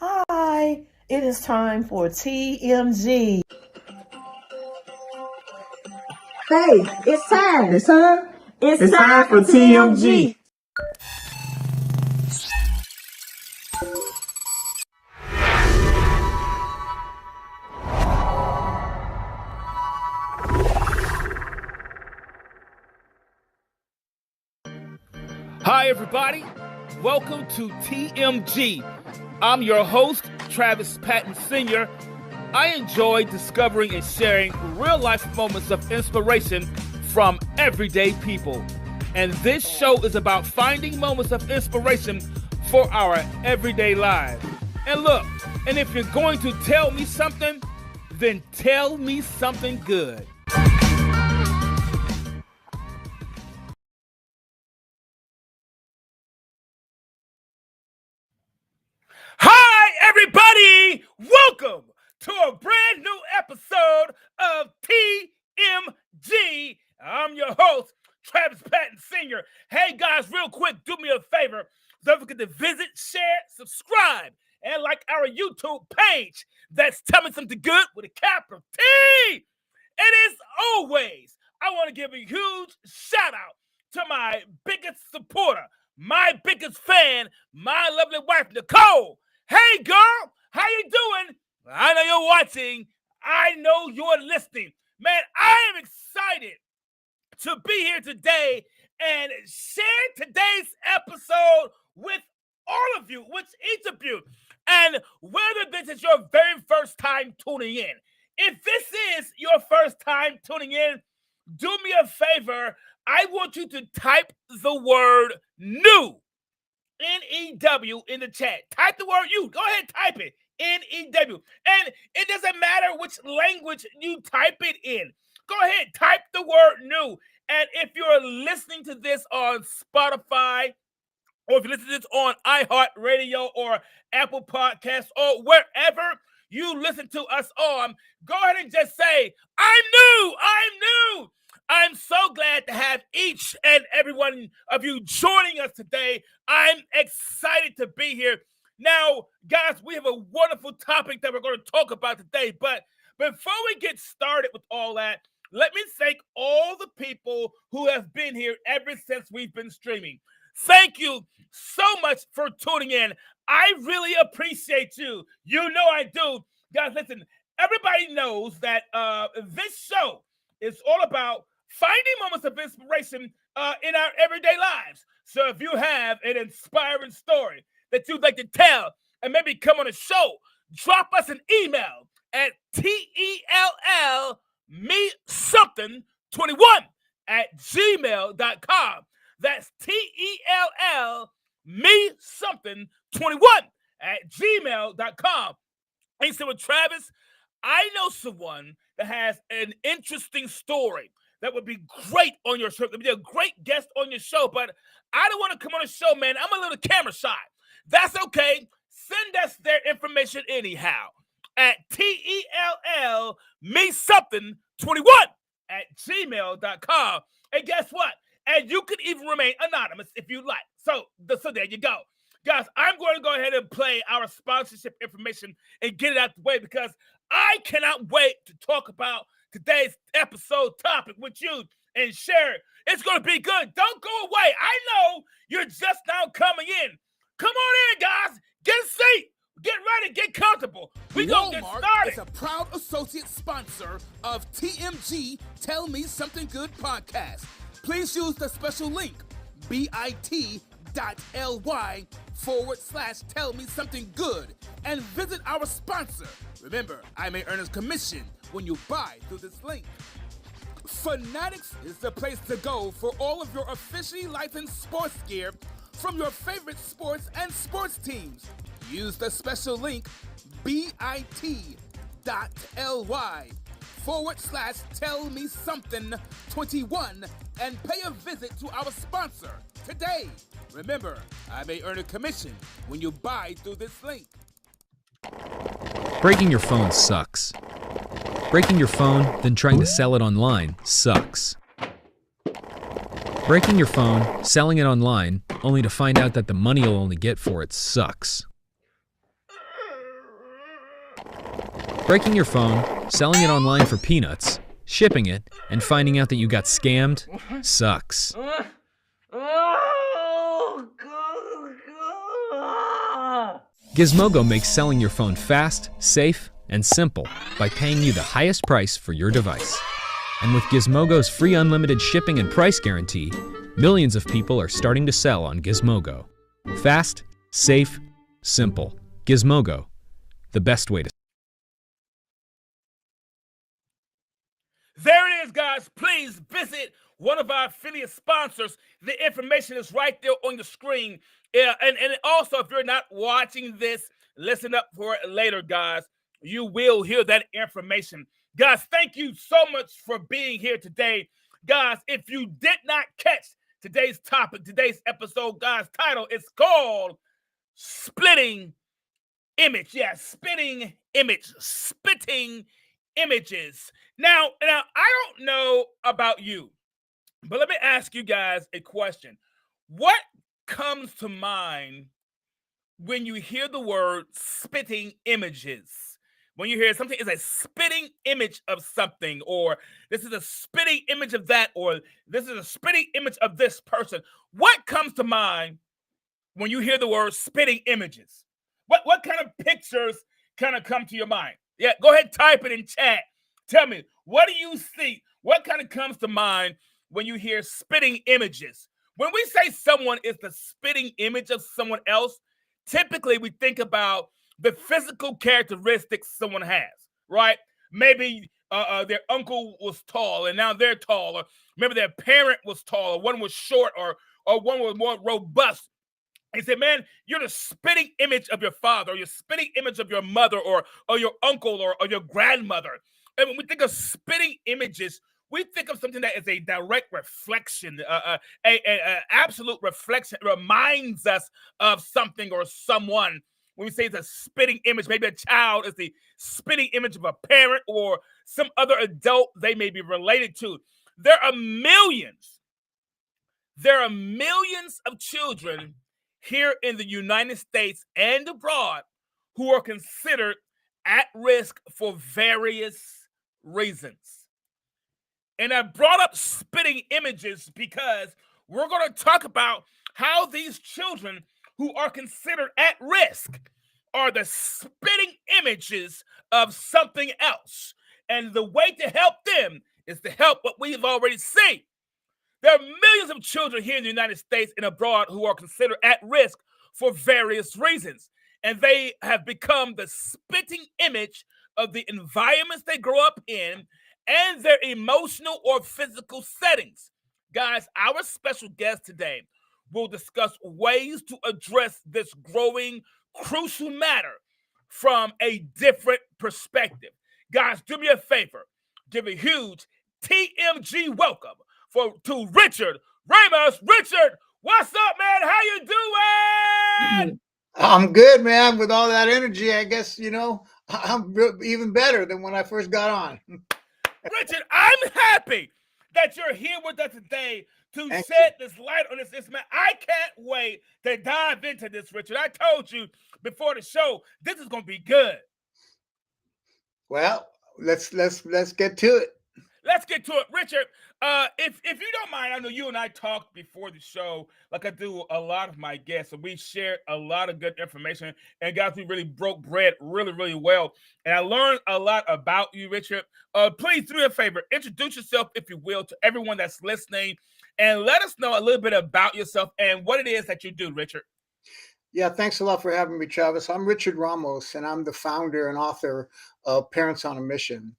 Hi, it is time for TMG. Hey, it's time. It's time. It's time for TMG. Hi, everybody. Welcome to TMG. I'm your host, Travis Patton Sr. I enjoy discovering and sharing real-life moments of inspiration from everyday people. And this show is about finding moments of inspiration for our everyday lives. And look, and if you're going to tell me something, then tell me something good. Hi, everybody! Welcome to a brand new episode of TMG. I'm your host, Travis Patton Sr. Hey, guys, real quick, do me a favor. Don't forget to visit, share, subscribe, and like our YouTube page. That's Tell Me Something Good with a capital T. And as always, I want to give a huge shout out to my biggest supporter, my biggest fan, my lovely wife, Nicole. Hey, girl, how you doing? I know you're watching. I know you're listening. Man, I am excited to be here today and share today's episode with all of you, with each of you. And whether this is your very first time tuning in, if this is your first time tuning in, do me a favor. I want you to type the word new, N-E-W, in the chat. Type the word you. Go ahead, type it, N-E-W. And it doesn't matter which language you type it in. Go ahead, type the word new. And if you're listening to this on Spotify, or if you listen to this on iHeartRadio or Apple Podcasts or wherever you listen to us on, go ahead and just say, I'm new. I'm so glad to have each and every one of you joining us today. I'm excited to be here. Now, guys, we have a wonderful topic that we're going to talk about today. But before we get started with all that, let me thank all the people who have been here ever since we've been streaming. Thank you so much for tuning in. I really appreciate you. You know I do. Guys, listen, everybody knows that this show is all about finding moments of inspiration in our everyday lives. So if you have an inspiring story that you'd like to tell and maybe come on a show, drop us an email at tellme21@gmail.com. That's tellme21@gmail.com. And you said, well, Travis, I know someone that has an interesting story that would be great on your show. That would be a great guest on your show, but I don't want to come on the show, man. I'm a little camera shy. That's okay. Send us their information anyhow at tellme21@gmail.com. And guess what? And you can even remain anonymous if you like. So there you go. Guys, I'm going to go ahead and play our sponsorship information and get it out the way because I cannot wait to talk about today's episode topic with you and share it. It's going to be good. Don't go away. I know you're just now coming in. Come on in, guys. Get a seat. Get ready. Get comfortable. We're going to get started. Is a proud associate sponsor of TMG Tell Me Something Good podcast. Please use the special link bit.ly/Tell Me Something Good and visit our sponsor. Remember, I may earn a commission when you buy through this link. Fanatics is the place to go for all of your officially licensed sports gear from your favorite sports and sports teams. Use the special link bit.ly/Tell Me Something 21 and pay a visit to our sponsor today. Remember, I may earn a commission when you buy through this link. Breaking your phone sucks. Breaking your phone, then trying to sell it online sucks. Breaking your phone, selling it online, only to find out that the money you'll only get for it sucks. Breaking your phone, selling it online for peanuts, shipping it, and finding out that you got scammed sucks. Gizmodo makes selling your phone fast, safe, and simple by paying you the highest price for your device. And with Gizmodo's free unlimited shipping and price guarantee, millions of people are starting to sell on Gizmodo. Fast, safe, simple. Gizmodo, the best way to. There it is, guys. Please visit one of our affiliate sponsors. The information is right there on the screen. And also, if you're not watching this, listen up for it later, guys. You will hear that information. Guys, thank you so much for being here today. Guys, if you did not catch today's topic, today's episode, guys, title is called Splitting Image. Yeah, Spitting Image. Spitting Images. Now, I don't know about you, but let me ask you guys a question. What comes to mind when you hear the word spitting images? When you hear something is a spitting image of something, or this is a spitting image of that, or this is a spitting image of this person, what comes to mind when you hear the word spitting images? What kind of pictures kind of come to your mind? Yeah, go ahead, type it in chat. Tell me, what do you see? What kind of comes to mind when you hear spitting images? When we say someone is the spitting image of someone else, typically we think about the physical characteristics someone has, right? Maybe their uncle was tall and now they're tall, or maybe their parent was tall, or one was short, or one was more robust. He said, man, you're the spitting image of your father, or your spitting image of your mother, or your uncle, or your grandmother. And when we think of spitting images, we think of something that is a direct reflection, an absolute reflection. It reminds us of something or someone. When we say it's a spitting image, maybe a child is the spitting image of a parent or some other adult they may be related to. There are millions of children here in the United States and abroad who are considered at risk for various reasons. And I brought up spitting images because we're going to talk about how these children who are considered at risk are the spitting images of something else. And the way to help them is to help what we've already seen. There are millions of children here in the United States and abroad who are considered at risk for various reasons. And they have become the spitting image of the environments they grow up in and their emotional or physical settings. Guys, our special guest today will discuss ways to address this growing crucial matter from a different perspective. Guys, do me a favor. Give a huge TMG welcome to Richard Ramos. Richard, what's up, man? How you doing? I'm good, man. With all that energy, I guess, I'm even better than when I first got on. Richard, I'm happy that you're here with us today to shed this light on this man. I can't wait to dive into this, Richard. I told you before the show, this is going to be good. Well, let's get to it. Let's get to it, Richard. If you don't mind, I know you and I talked before the show, like I do a lot of my guests, and we shared a lot of good information. And guys, we really broke bread really, really well. And I learned a lot about you, Richard. Please do me a favor, introduce yourself, if you will, to everyone that's listening, and let us know a little bit about yourself and what it is that you do, Richard. Yeah, thanks a lot for having me, Travis. I'm Richard Ramos, and I'm the founder and author of Parents on a Mission.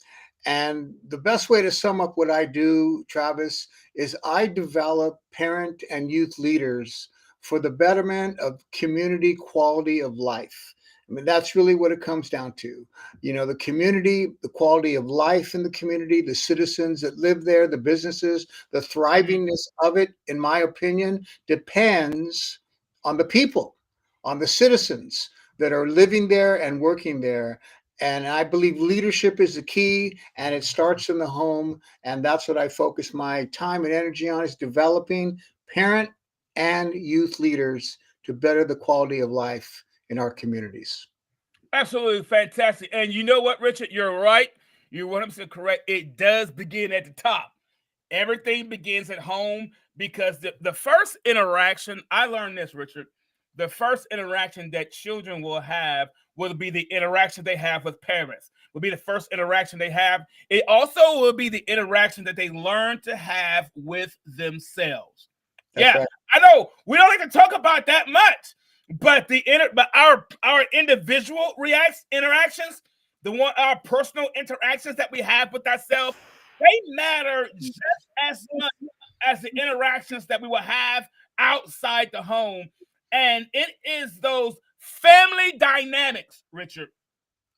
And the best way to sum up what I do, Travis, is I develop parent and youth leaders for the betterment of community quality of life. I mean, that's really what it comes down to. The community, the quality of life in the community, the citizens that live there, the businesses, the thrivingness of it, in my opinion, depends on the people, on the citizens that are living there and working there. And I believe leadership is the key, and it starts in the home. And that's what I focus my time and energy on, is developing parent and youth leaders to better the quality of life in our communities. Absolutely fantastic. And you know what, Richard? You're right. You're 100% correct. It does begin at the top. Everything begins at home because the first interaction, I learned this, Richard, the first interaction that children will have will be the interaction they have with parents, will be the first interaction they have. It also will be the interaction that they learn to have with themselves. That's Yeah, right. I know we don't like to talk about that much, but our individual interactions, our personal interactions that we have with ourselves, they matter just as much as the interactions that we will have outside the home. And it is those family dynamics, Richard.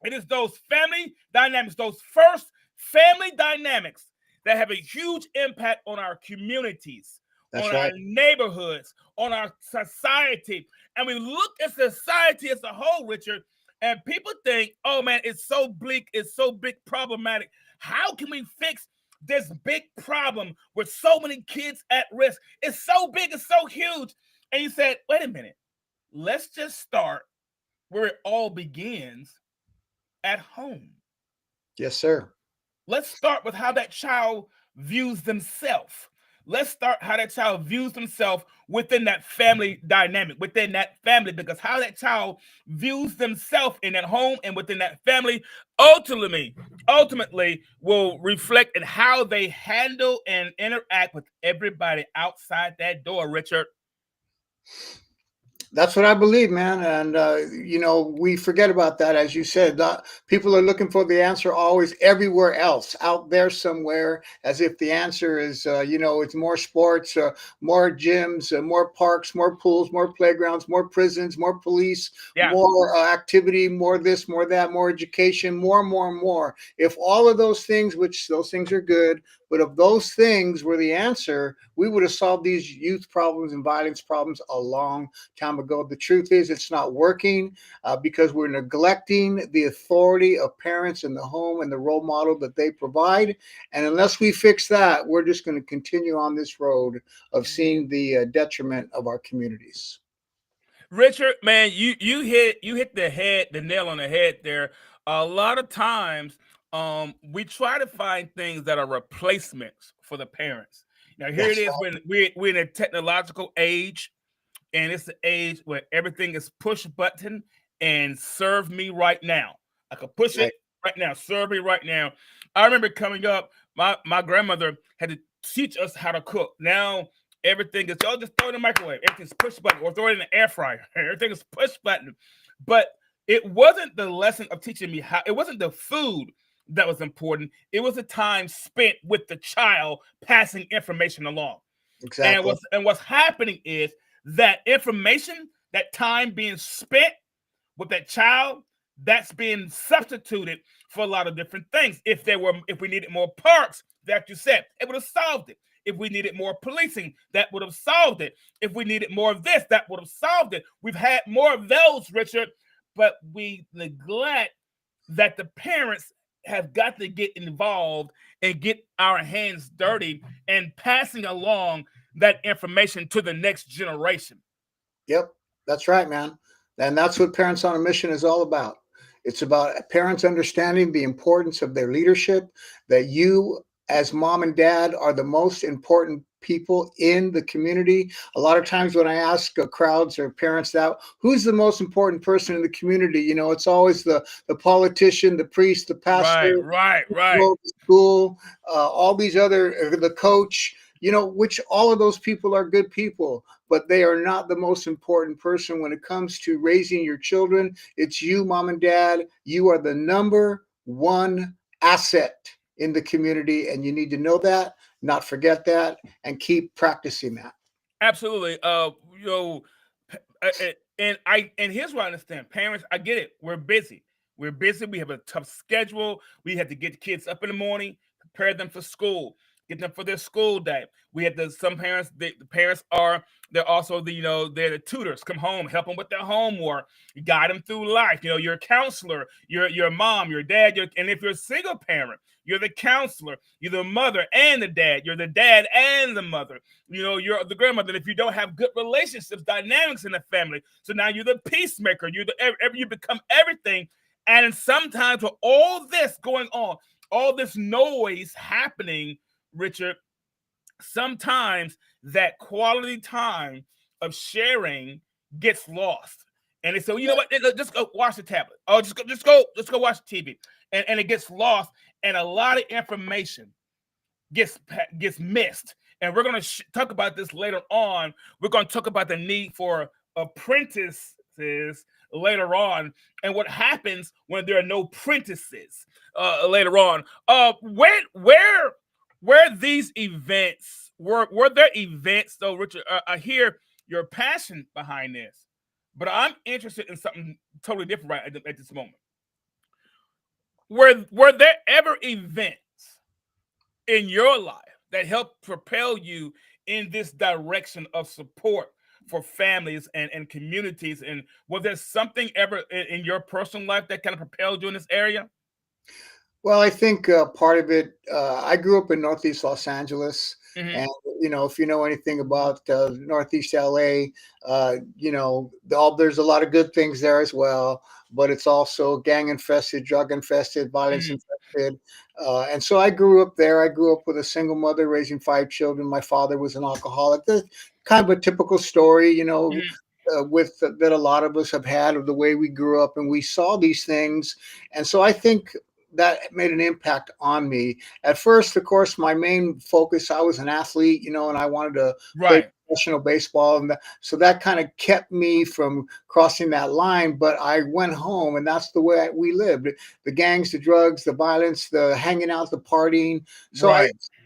It is those family dynamics, those first family dynamics that have a huge impact on our communities, That's on our right. neighborhoods, on our society. And we look at society as a whole, Richard, and people think, oh man, it's so bleak, it's so big problematic. How can we fix this big problem with so many kids at risk? It's so big, it's so huge. And you said, wait a minute, let's just start where it all begins, at home. Yes, sir. Let's start with how that child views themselves. Let's start how that child views themselves within that family dynamic, within that family, because how that child views themselves in that home and within that family ultimately will reflect in how they handle and interact with everybody outside that door, Richard. That's what I believe, man. And, we forget about that. As you said, people are looking for the answer always everywhere else out there somewhere, as if the answer is, it's more sports, more gyms, more parks, more pools, more playgrounds, more prisons, more police, Yeah. more activity, more this, more that, more education, more. If all of those things, which those things are good, but if those things were the answer, we would have solved these youth problems and violence problems a long time ago. The truth is, it's not working because we're neglecting the authority of parents in the home and the role model that they provide. And unless we fix that, we're just going to continue on this road of seeing the detriment of our communities. Richard, man, you hit the nail on the head there. A lot of times, we try to find things that are replacements for the parents. Now, here it That's is when we're in a technological age, and it's the age where everything is push button and serve me right now. I could push right. it right now, serve me right now. I remember coming up, my grandmother had to teach us how to cook. Now everything is, oh, just throw it in the microwave. Everything's push button, or throw it in the air fryer. Everything is push button. But it wasn't the lesson of teaching me how, it wasn't the food that was important. It was the time spent with the child passing information along. Exactly. And what's happening is that information, that time being spent with that child, that's being substituted for a lot of different things. If we needed more parks, that you said, it would have solved it. If we needed more policing, that would have solved it. If we needed more of this, that would have solved it. We've had more of those, Richard, but we neglect that the parents have got to get involved and get our hands dirty and passing along that information to the next generation. Yep, that's right, man. And that's what Parents on a Mission is all about. It's about parents understanding the importance of their leadership, that you, as mom and dad, are the most important people in the community. A lot of times when I ask crowds or parents that, who's the most important person in the community? It's always the politician, the priest, the pastor, Right. the school, all these other, the coach, which all of those people are good people, but they are not the most important person when it comes to raising your children. It's you, mom and dad. You are the number one asset in the community, and you need to know that, not forget that, and keep practicing that. Absolutely. And here's what I understand. Parents, I get it. We're busy. We have a tough schedule. We have to get the kids up in the morning, prepare them for school, get them for their school day. We had some parents. The parents they're also they're the tutors. Come home, help them with their homework, you guide them through life. You're a counselor. You're your mom, your dad. And if you're a single parent, you're the counselor. You're the mother and the dad. You're the dad and the mother. You're the grandmother. And if you don't have good relationships, dynamics in the family, so now you're the peacemaker. You become everything. And sometimes with all this going on, all this noise happening, Richard, sometimes that quality time of sharing gets lost. And they say, well, you know what? Just go watch the tablet. Oh, just go watch the TV. And it gets lost. And a lot of information gets missed. And we're going to talk about this later on. We're going to talk about the need for apprentices later on, and what happens when there are no apprentices later on. Where these events were there events though, Richard? I hear your passion behind this, but I'm interested in something totally different right at this moment. Were there ever events in your life that helped propel you in this direction of support for families and communities? And was there something ever in your personal life that kind of propelled you in this area? Well, I think part of it, I grew up in Northeast Los Angeles. Mm-hmm. And, if you know anything about Northeast LA, there's a lot of good things there as well, but it's also gang infested, drug infested, violence infested. And so I grew up there. I grew up with a single mother raising 5 children. My father was an alcoholic. That's kind of a typical story, with that a lot of us have had of the way we grew up and we saw these things. And so I think that made an impact on me. At first, of course, my main focus, I was an athlete, and I wanted to play professional baseball. And so that kind of kept me from crossing that line. But I went home, and that's the way we lived. The gangs, the drugs, the violence, the hanging out, the partying.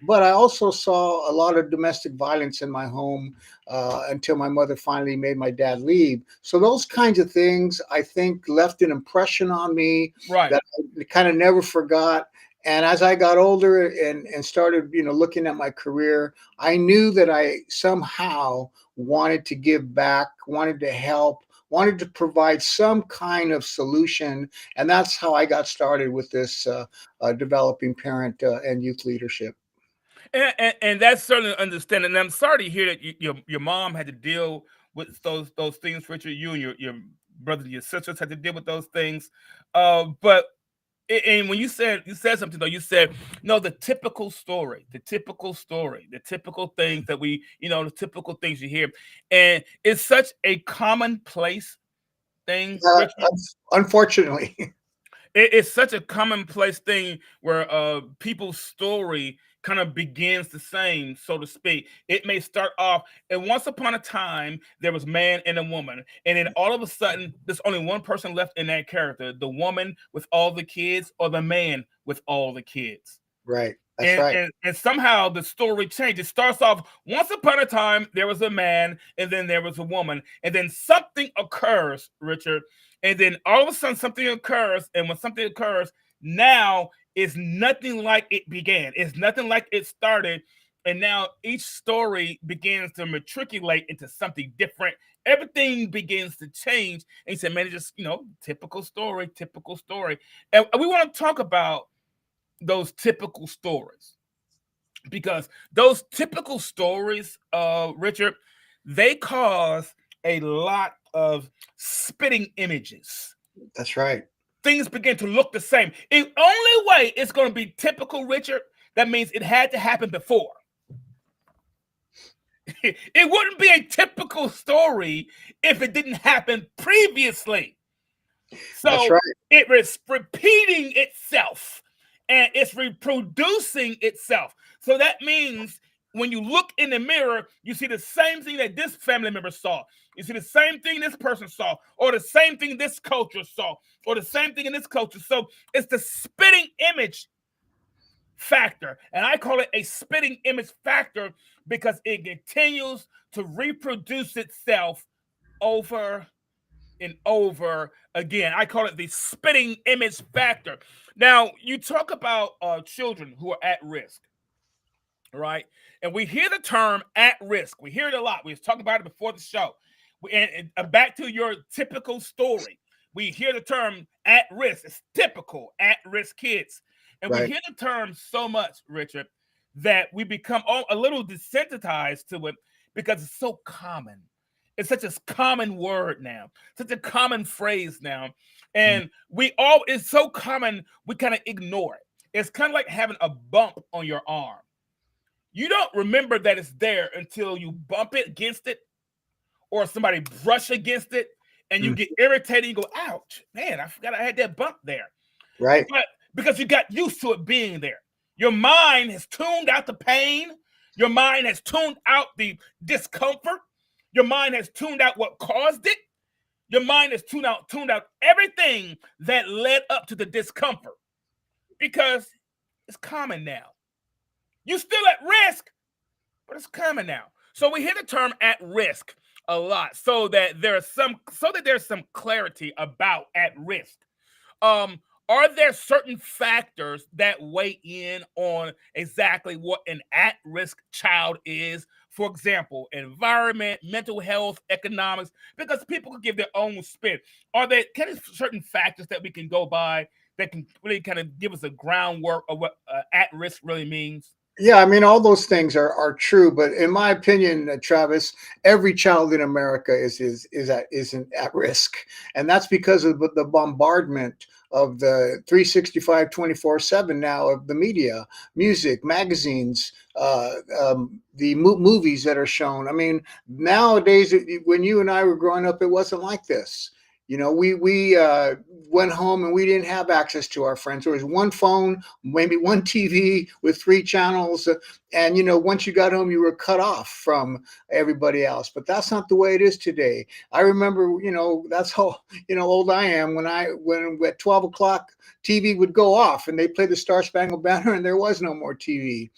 But I also saw a lot of domestic violence in my home until my mother finally made my dad leave. So those kinds of things, I think, left an impression on me that I kind of never forgot. And as I got older and started, looking at my career, I knew that I somehow wanted to give back, wanted to help, wanted to provide some kind of solution. And that's how I got started with this developing parent and youth leadership. And that's certainly understanding. And I'm sorry to hear that your mom had to deal with those things, Richard. You and your brothers, your sisters had to deal with those things. But when you said something though, you said no, the typical story, the typical things that we, the typical things you hear, and it's such a commonplace thing. Unfortunately. It's such a commonplace thing where people's story kind of begins the same, so to speak. It may start off, and once upon a time, there was man and a woman. And then all of a sudden, there's only one person left in that character, the woman with all the kids or the man with all the kids. Right. That's right. And somehow the story changes. It starts off, once upon a time, there was a man, and then there was a woman. And then something occurs, Richard. And then all of a sudden something occurs. And when something occurs, now it's nothing like it began. It's nothing like it started. And now each story begins to matriculate into something different. Everything begins to change. And he said, man, it's just, typical story. And we want to talk about those typical stories, because those typical stories, Richard, they cause a lot of spitting images. That's right. Things begin to look the same. The only way it's going to be typical, Richard, that means it had to happen before. It wouldn't be a typical story if it didn't happen previously. So that's right. It is repeating itself and it's reproducing itself. So that means when you look in the mirror, you see the same thing that this family member saw. You see the same thing this person saw, or the same thing this culture saw, or the same thing in this culture. So it's the spitting image factor. And I call it a spitting image factor because it continues to reproduce itself over and over again. I call it the spitting image factor. Now, you talk about children who are at risk, right? And we hear the term at risk. We hear it a lot. We was talking about it before the show. And back to your typical story. We hear the term at risk. It's typical at risk kids. And we hear the term so much, Richard, that we become a little desensitized to it because it's so common. It's such a common word now, such a common phrase now. And it's so common, we kind of ignore it. It's kind of like having a bump on your arm. You don't remember that it's there until you bump it against it or somebody brush against it and you get irritated and you go, ouch, man, I forgot I had that bump there. Right. But because you got used to it being there. Your mind has tuned out the pain. Your mind has tuned out the discomfort. Your mind has tuned out what caused it. Your mind has tuned out everything that led up to the discomfort because it's common now. You're still at risk, but it's common now. So we hear the term at risk a lot so that there's some clarity about at risk. Are there certain factors that weigh in on exactly what an at-risk child is? For example, environment, mental health, economics, because people can give their own spin. Are there certain factors that we can go by that can really kind of give us a groundwork of what at-risk really means? Yeah, I mean, all those things are true, but in my opinion, Travis, every child in America is at risk, and that's because of the bombardment of the 365, 24/7 now of the media, music, magazines, the movies that are shown. I mean, nowadays, when you and I were growing up, it wasn't like this. You know, we went home and we didn't have access to our friends. There was one phone, maybe one TV with 3 channels. And, you know, once you got home, you were cut off from everybody else. But that's not the way it is today. I remember, you know, that's how, you know, old I am when at 12 o'clock, TV would go off and they played the Star Spangled Banner and there was no more TV.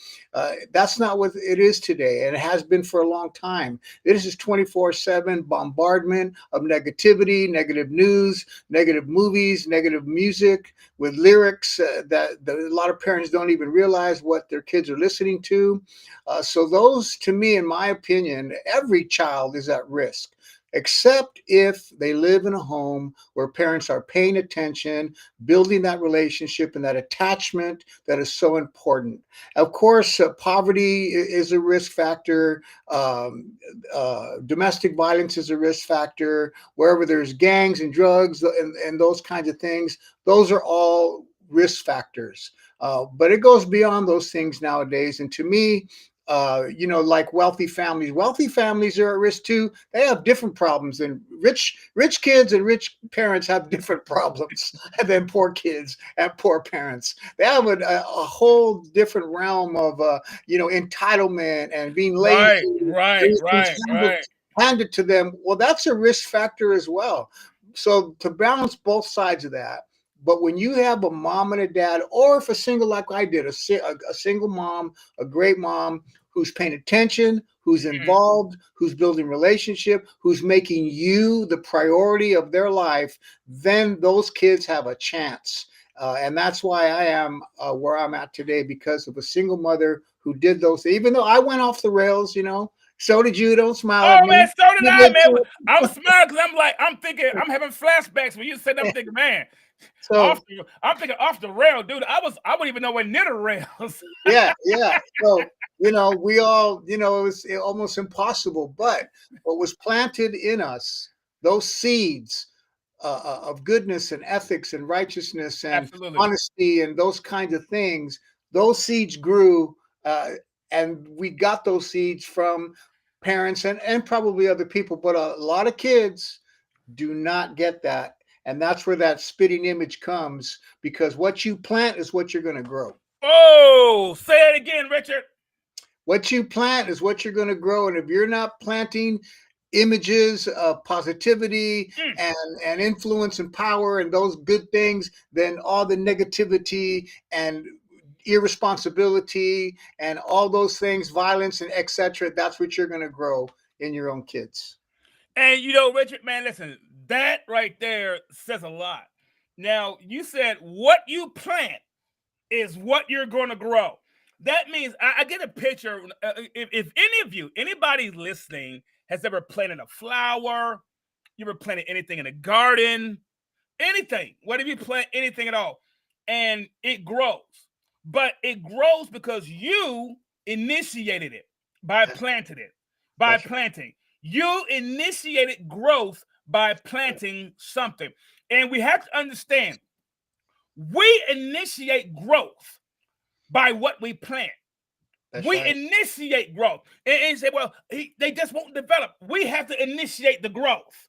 That's not what it is today. And it has been for a long time. This is 24/7 bombardment of negativity, negative news, negative movies, negative music with lyrics that a lot of parents don't even realize what their kids are listening to. So those, to me, in my opinion, every child is at risk, except if they live in a home where parents are paying attention, building that relationship and that attachment that is so important. Of course, poverty is a risk factor. Domestic violence is a risk factor. Wherever there's gangs and drugs and those kinds of things, those are all risk factors. But it goes beyond those things nowadays. And to me, you know, like wealthy families are at risk too. They have different problems, and rich kids and rich parents have different problems than poor kids and poor parents. They have a whole different realm of you know, entitlement and being lazy, Right. handed to them. Well, that's a risk factor as well. So to balance both sides of that. But when you have a mom and a dad, or if a single, like I did, a single mom, a great mom who's paying attention, who's involved, who's building relationship, who's making you the priority of their life, then those kids have a chance. And that's why I am where I'm at today, because of a single mother who did those. Even though I went off the rails, you know, so did you. Don't smile Oh at me. man, so did I, man. I'm smiling because I'm thinking, I'm having flashbacks when you said that. I'm thinking, man, So I'm thinking off the rail, dude. I wouldn't even know where near the rails. yeah. So, you know, we all, you know, it was almost impossible, but what was planted in us, those seeds of goodness and ethics and righteousness and Absolutely. honesty and those kinds of things, those seeds grew, and we got those seeds from parents and probably other people, but a lot of kids do not get that. And that's where that spitting image comes, because what you plant is what you're going to grow. Oh, say it again, Richard. What you plant is what you're going to grow. And if you're not planting images of positivity and influence and power and those good things, then all the negativity and irresponsibility and all those things, violence and etc., that's what you're going to grow in your own kids. And you know, Richard, man, listen, that right there says a lot. Now, you said what you plant is what you're going to grow. That means I get a picture. If anybody listening has ever planted a flower, you ever planted anything in a garden, anything, what if you plant anything at all, and it grows, but it grows because you initiated it by planting. You initiated growth by planting something. And we have to understand, we initiate growth by what we plant. That's We right. initiate growth. And say, well, they just won't develop. We have to initiate the growth.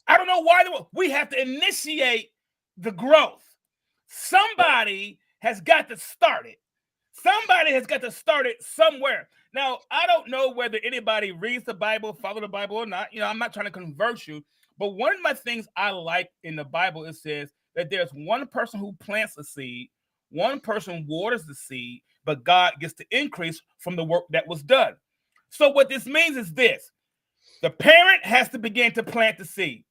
I don't know why we have to initiate the growth. Somebody has got to start it. Somebody has got to start it somewhere. Now, I don't know whether anybody reads the Bible, follow the Bible or not. You know, I'm not trying to convert you, but one of my things I like in the Bible, it says that there's one person who plants a seed, one person waters the seed, but God gets the increase from the work that was done. So what this means is this: the parent has to begin to plant the seed.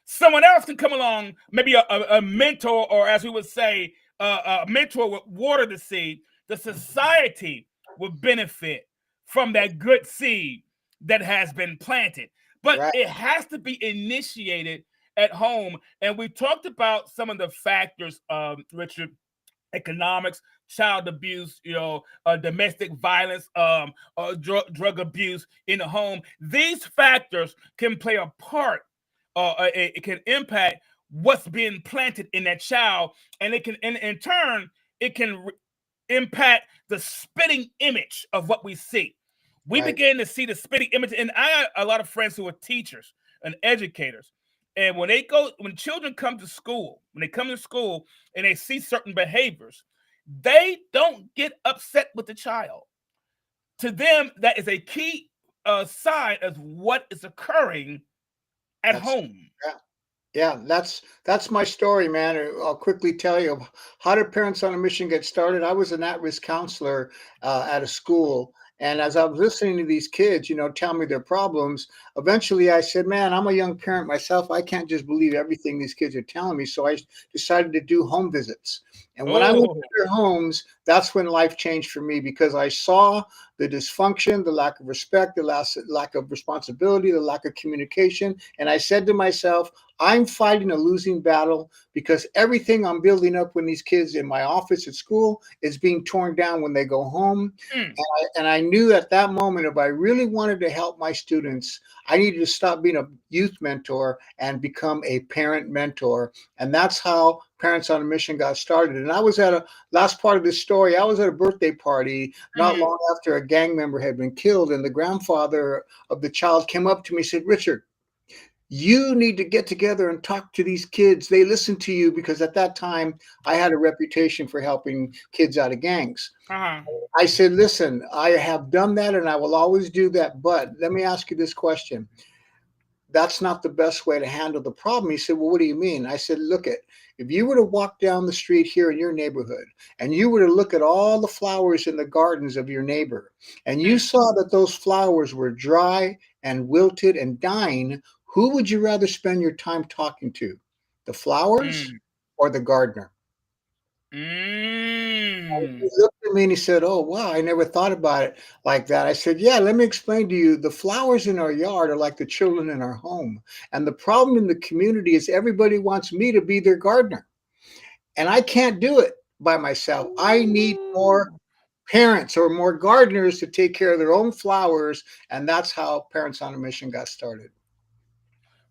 Someone else can come along, maybe a mentor, or as we would say, a mentor would water the seed. The society will benefit from that good seed that has been planted. But Right. it has to be initiated at home. And we talked about some of the factors, Richard: economics, child abuse, domestic violence, drug abuse in the home. These factors can play a part. It can impact what's being planted in that child, and it can, in turn, it can impact the spitting image of what we see. We Right. begin to see the spitting image, and I have a lot of friends who are teachers and educators. And when children come to school, and they see certain behaviors, they don't get upset with the child. To them, that is a key sign of what is occurring at That's home. yeah. Yeah, that's my story, man. I'll quickly tell you, how did Parents on a Mission get started? I was an at-risk counselor at a school, and as I was listening to these kids, tell me their problems, eventually I said, "Man, I'm a young parent myself. I can't just believe everything these kids are telling me." So I decided to do home visits, and when I went to Oh, their homes, that's when life changed for me, because I saw the dysfunction, the lack of respect, the lack of responsibility, the lack of communication, and I said to myself, I'm fighting a losing battle, because everything I'm building up when these kids in my office at school is being torn down when they go home. mm, And I knew at that moment, if I really wanted to help my students, I needed to stop being a youth mentor and become a parent mentor. And that's how Parents on a Mission got started. And I was at a last part of this story. I was at a birthday party not mhm. long after a gang member had been killed. And the grandfather of the child came up to me and said, "Richard, you need to get together and talk to these kids. They listen to you," because at that time I had a reputation for helping kids out of gangs. Uh-huh. I said, "Listen, I have done that and I will always do that. But let me ask you this question. That's not the best way to handle the problem." He said, "Well, what do you mean?" I said, "Look at, if you were to walk down the street here in your neighborhood and you were to look at all the flowers in the gardens of your neighbor, and you Mm, saw that those flowers were dry and wilted and dying, who would you rather spend your time talking to? The flowers mm, or the gardener?" He mm. looked at me and he said, "Oh, wow, I never thought about it like that." I said, "Yeah, let me explain to you. The flowers in our yard are like the children in our home. And the problem in the community is everybody wants me to be their gardener. And I can't do it by myself. I need more Ooh. parents or more gardeners to take care of their own flowers." And that's how Parents on a Mission got started.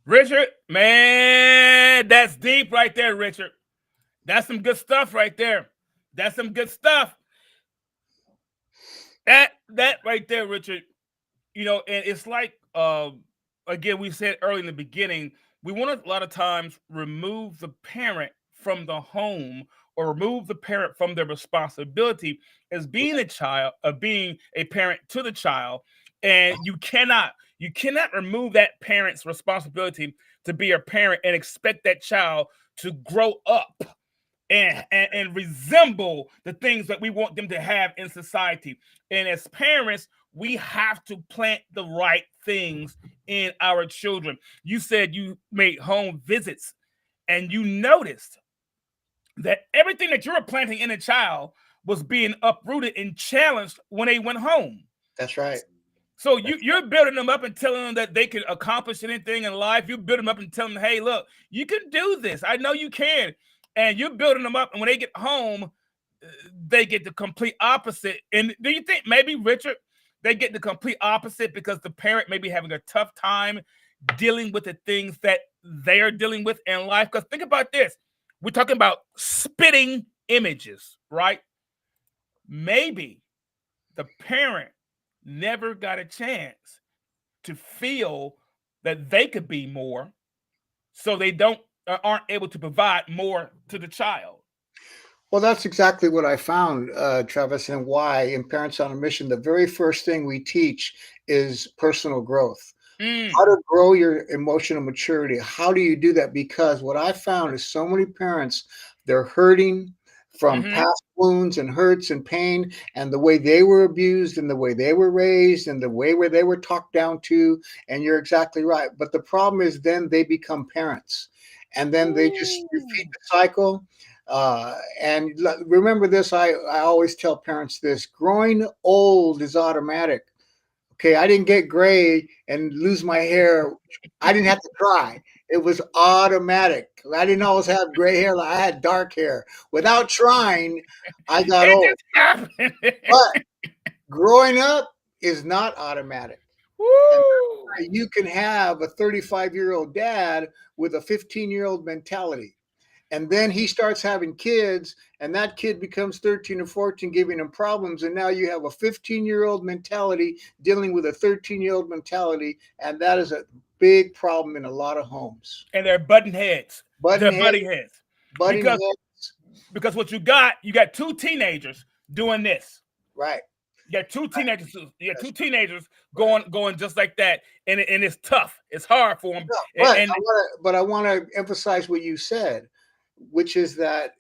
Richard, man, that's deep right there, Richard. That's some good stuff right there. That's some good stuff. That right there, Richard. And it's like, again, we said early in the beginning, we want to a lot of times remove the parent from the home, or remove the parent from their responsibility as being a child, of being a parent to the child. And you cannot remove that parent's responsibility to be a parent and expect that child to grow up and resemble the things that we want them to have in society. And as parents, we have to plant the right things in our children. You said you made home visits and you noticed that everything that you were planting in a child was being uprooted and challenged when they went home. That's right. So you're building them up and telling them that they can accomplish anything in life. You build them up and tell them, "Hey, look, you can do this. I know you can." And you're building them up, and when they get home, they get the complete opposite. And do you think maybe, Richard, they get the complete opposite because the parent may be having a tough time dealing with the things that they are dealing with in life. Because think about this. We're talking about spitting images, right? Maybe the parent never got a chance to feel that they could be more, so they aren't able to provide more to the child. Well, that's exactly what I found, Travis, and why in Parents on a Mission, the very first thing we teach is personal growth. How to grow your emotional maturity. How do you do that? Because what I found is so many parents, they're hurting from past wounds and hurts and pain and the way they were abused and the way they were raised and the way where they were talked down to. And you're exactly right. But the problem is then they become parents and then they just repeat the cycle. And remember this, I always tell parents this: growing old is automatic. Okay, I didn't get gray and lose my hair. I didn't have to try. It was automatic. I didn't always have gray hair. I had dark hair. Without trying, I got It old. just happened. But growing up is not automatic. Woo! You can have a 35-year-old dad with a 15-year-old mentality. And then he starts having kids, and that kid becomes 13 or 14, giving him problems. And now you have a 15-year-old mentality dealing with a 13-year-old mentality. And that is a big problem in a lot of homes. And they're butting heads. Butting Butting heads. heads. Because what you got two teenagers doing this. Right. You got two teenagers. You got two teenagers going just like that, and it's tough. It's hard for them. But I want to emphasize what you said, which is that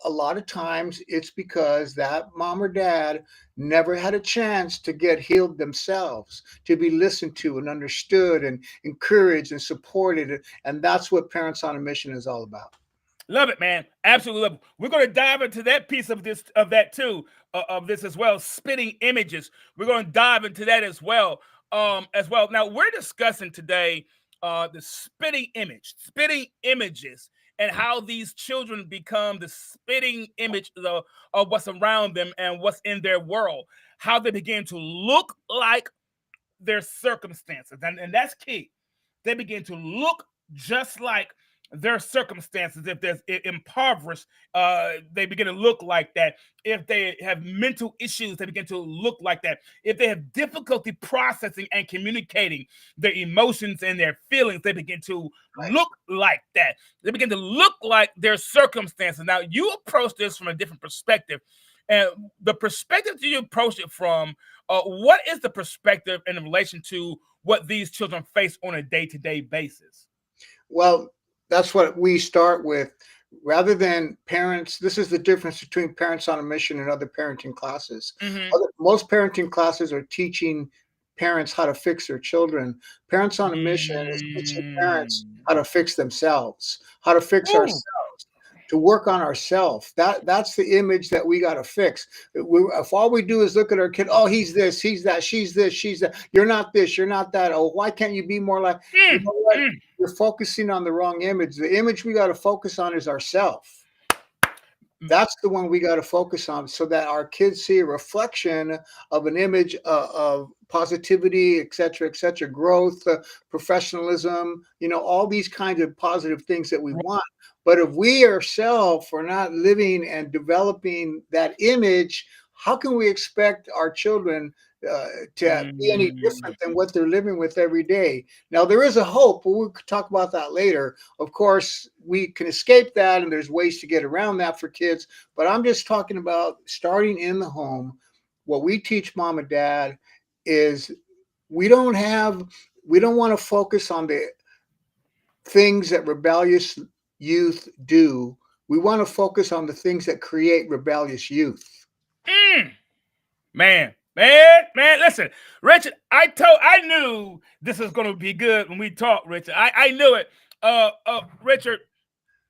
a lot of times it's because that mom or dad never had a chance to get healed themselves, to be listened to and understood and encouraged and supported. And that's what Parents on a Mission is all about. Love it, man. Absolutely love it. We're going to dive into that piece of this, of that too, of this as well. Spitting images. We're going to dive into that as well. Now we're discussing today the spitting images, and how these children become the spitting image of what's around them and what's in their world. How they begin to look like their circumstances, and that's key. They begin to look just like their circumstances. If there's impoverished, they begin to look like that. If they have mental issues, they begin to look like that. If they have difficulty processing and communicating their emotions and their feelings, they begin to look like that. They begin to look like their circumstances. Now, you approach this from a different perspective. And the perspective that you approach it from, what is the perspective in relation to what these children face on a day-to-day basis? Well, that's what we start with. Rather than parents, this is the difference between Parents on a Mission and other parenting classes. Most parenting classes are teaching parents how to fix their children. Parents on a Mission is teaching parents how to fix themselves, how to fix ourselves, to work on ourselves. That's the image that we got to fix. If all we do is look at our kid, oh, he's this, he's that, she's this, she's that. You're not this, you're not that. Oh, why can't you be more like? You know what? You're focusing on the wrong image. The image we got to focus on is ourself. That's the one we got to focus on, so that our kids see a reflection of an image of positivity, et cetera, growth, professionalism, all these kinds of positive things that we want. But if we ourselves are not living and developing that image, how can we expect our children to be any different than what they're living with every day? Now, there is a hope, but we'll talk about that later. Of course, we can escape that, and there's ways to get around that for kids. But I'm just talking about starting in the home. What we teach mom and dad is we don't want to focus on the things that rebellious youth do. We want to focus on the things that create rebellious youth. Man, listen, Richard, I knew this was going to be good when we talked, Richard. I knew it. Richard,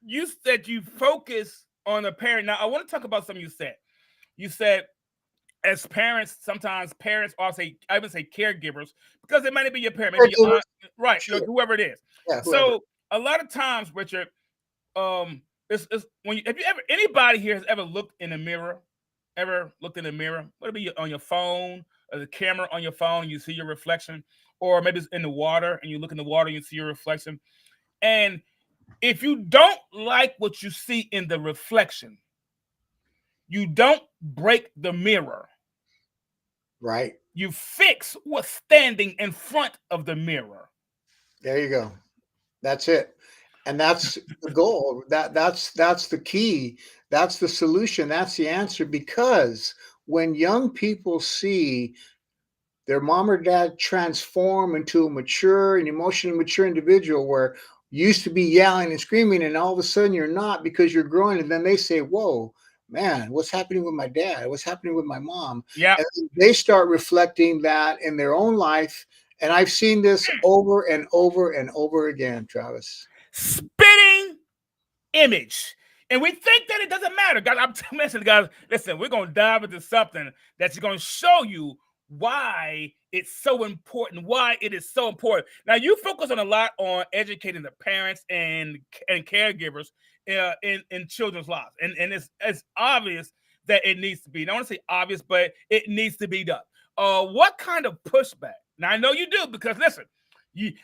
you said you focus on the parent. Now, I want to talk about something you said. You said, as parents, sometimes parents I would say caregivers, because it might not be your parent, maybe your aunt, right? Sure. Whoever it is. Yeah, so a lot of times, Richard, it's when anybody here has ever looked in a mirror? Ever looked in the mirror? Whether it be on your phone, the camera on your phone and you see your reflection, or maybe it's in the water and you look in the water and you see your reflection. And if you don't like what you see in the reflection, you don't break the mirror. Right. You fix what's standing in front of the mirror. There you go. That's it. And that's the goal. That's the key. That's the solution. That's the answer. Because when young people see their mom or dad transform into a mature and emotionally mature individual where you used to be yelling and screaming and all of a sudden you're not because you're growing, and then they say, whoa, man, what's happening with my dad? What's happening with my mom? Yeah. And they start reflecting that in their own life. And I've seen this over and over and over again, Travis. Spitting image. And we think that it doesn't matter. Guys, I'm mentioning, guys, listen, we're going to dive into something that's going to show you why it's so important, why it is so important. Now, you focus on a lot on educating the parents and caregivers in children's lives. And it's obvious that it needs to be. I don't want to say obvious, but it needs to be done. What kind of pushback? Now, I know you do, because listen,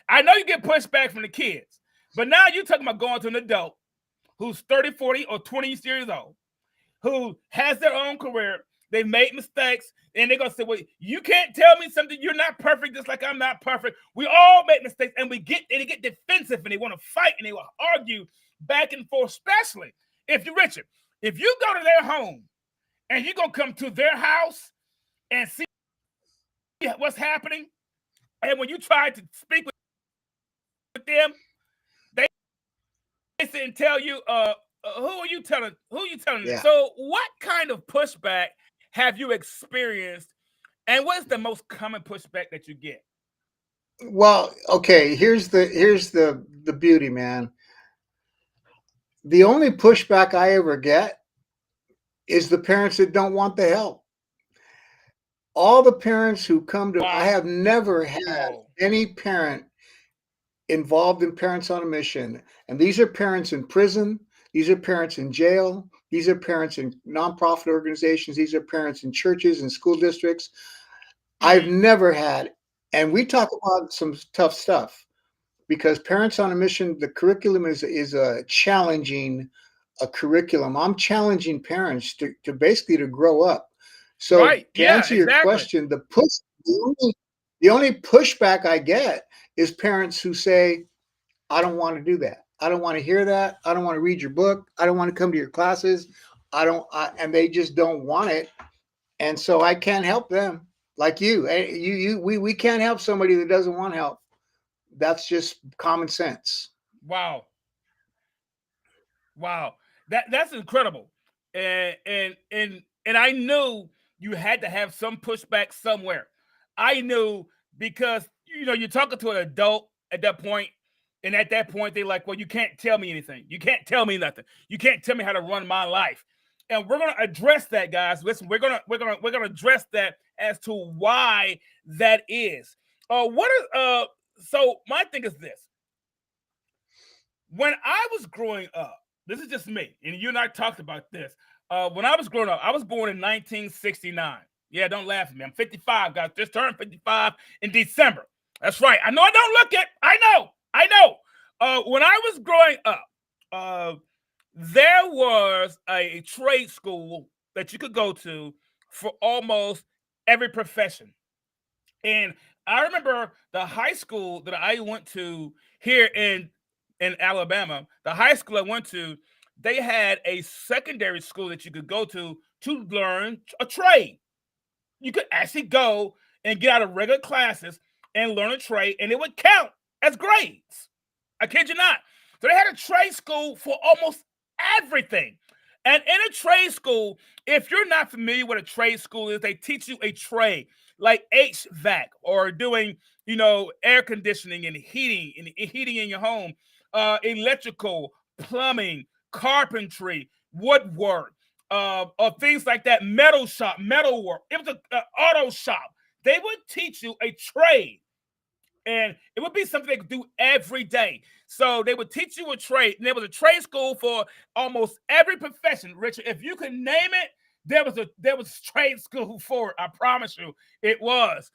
I know you get pushback from the kids, but now you're talking about going to an adult who's 30, 40, or 20 years old, who has their own career. They've made mistakes, and they're going to say, well, you can't tell me something. You're not perfect, just like I'm not perfect. We all make mistakes, and they get defensive, and they want to fight, and they will argue back and forth, especially if you're Richard. If you go to their home, and you're going to come to their house and see what's happening, and when you try to speak with them, they sit and tell you, who are you telling? Yeah. So what kind of pushback have you experienced, and what is the most common pushback that you get? Well, okay, here's the beauty, man. The only pushback I ever get is the parents that don't want the help. All the parents who come to, Wow. I have never had any parent involved in Parents on a Mission. And these are parents in prison. These are parents in jail. These are parents in nonprofit organizations. These are parents in churches and school districts. I've never had, and we talk about some tough stuff, because Parents on a Mission, the curriculum is a challenging curriculum. I'm challenging parents to basically to grow up. So Right. to answer your question, the only pushback I get is parents who say, I don't want to do that. I don't want to hear that. I don't want to read your book. I don't want to come to your classes. And they just don't want it. And so I can't help them. Like we can't help somebody that doesn't want help. That's just common sense. Wow. That's incredible. And I knew you had to have some pushback somewhere. I knew, because you're talking to an adult at that point, and at that point they're like, well, you can't tell me anything. You can't tell me nothing. You can't tell me how to run my life. And we're gonna address that, guys. Listen, we're gonna address that as to why that is. So my thing is this. When I was growing up, this is just me, and you and I talked about this. When I was growing up, I was born in 1969. Yeah, don't laugh at me. I'm 55, guys. Just turned 55 in December. That's right. I know I don't look it. I know. When I was growing up, there was a trade school that you could go to for almost every profession. And I remember the high school that I went to here in Alabama, the high school I went to, they had a secondary school that you could go to learn a trade. You could actually go and get out of regular classes and learn a trade, and it would count as grades. I kid you not. So they had a trade school for almost everything. And in a trade school, if you're not familiar with a trade school is, they teach you a trade like HVAC, or doing, air conditioning and heating in your home, electrical, plumbing, carpentry, woodwork, things like that, metal work. It was an auto shop. They would teach you a trade. And it would be something they could do every day. So they would teach you a trade. And there was a trade school for almost every profession. Richard, if you could name it, There was trade school for it. I promise you, it was.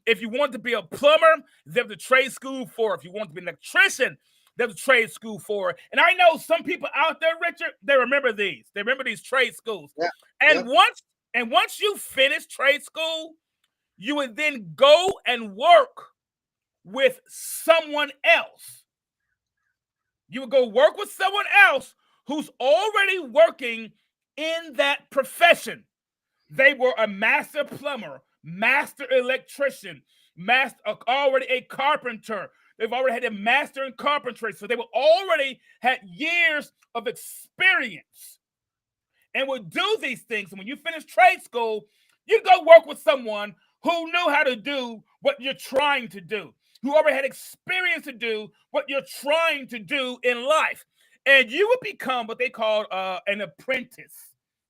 If you want to be a plumber, there was a trade school for it. If you want to be an electrician, there's a trade school for it. And I know some people out there, Richard, they remember these. They remember these trade schools. Yeah. And once you finish trade school, you would then go and work with someone else. You would go work with someone else who's already working in that profession. They were a master plumber, master electrician, already a carpenter. They've already had a master in carpentry. So they were already had years of experience and would do these things. And when you finish trade school, you go work with someone who knew how to do what you're trying to do, who already had experience to do what you're trying to do in life. And you would become what they called an apprentice.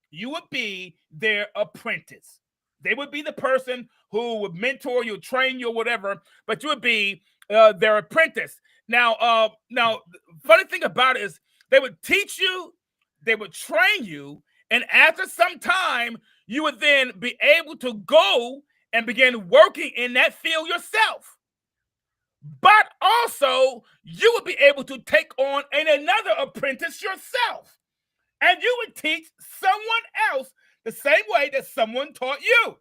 You would be their apprentice. They would be the person who would mentor you, train you, or whatever, but you would be their apprentice. Now, funny thing about it is they would teach you, they would train you, and after some time, you would then be able to go and begin working in that field yourself. But also, you would be able to take on another apprentice yourself. And you would teach someone else the same way that someone taught you.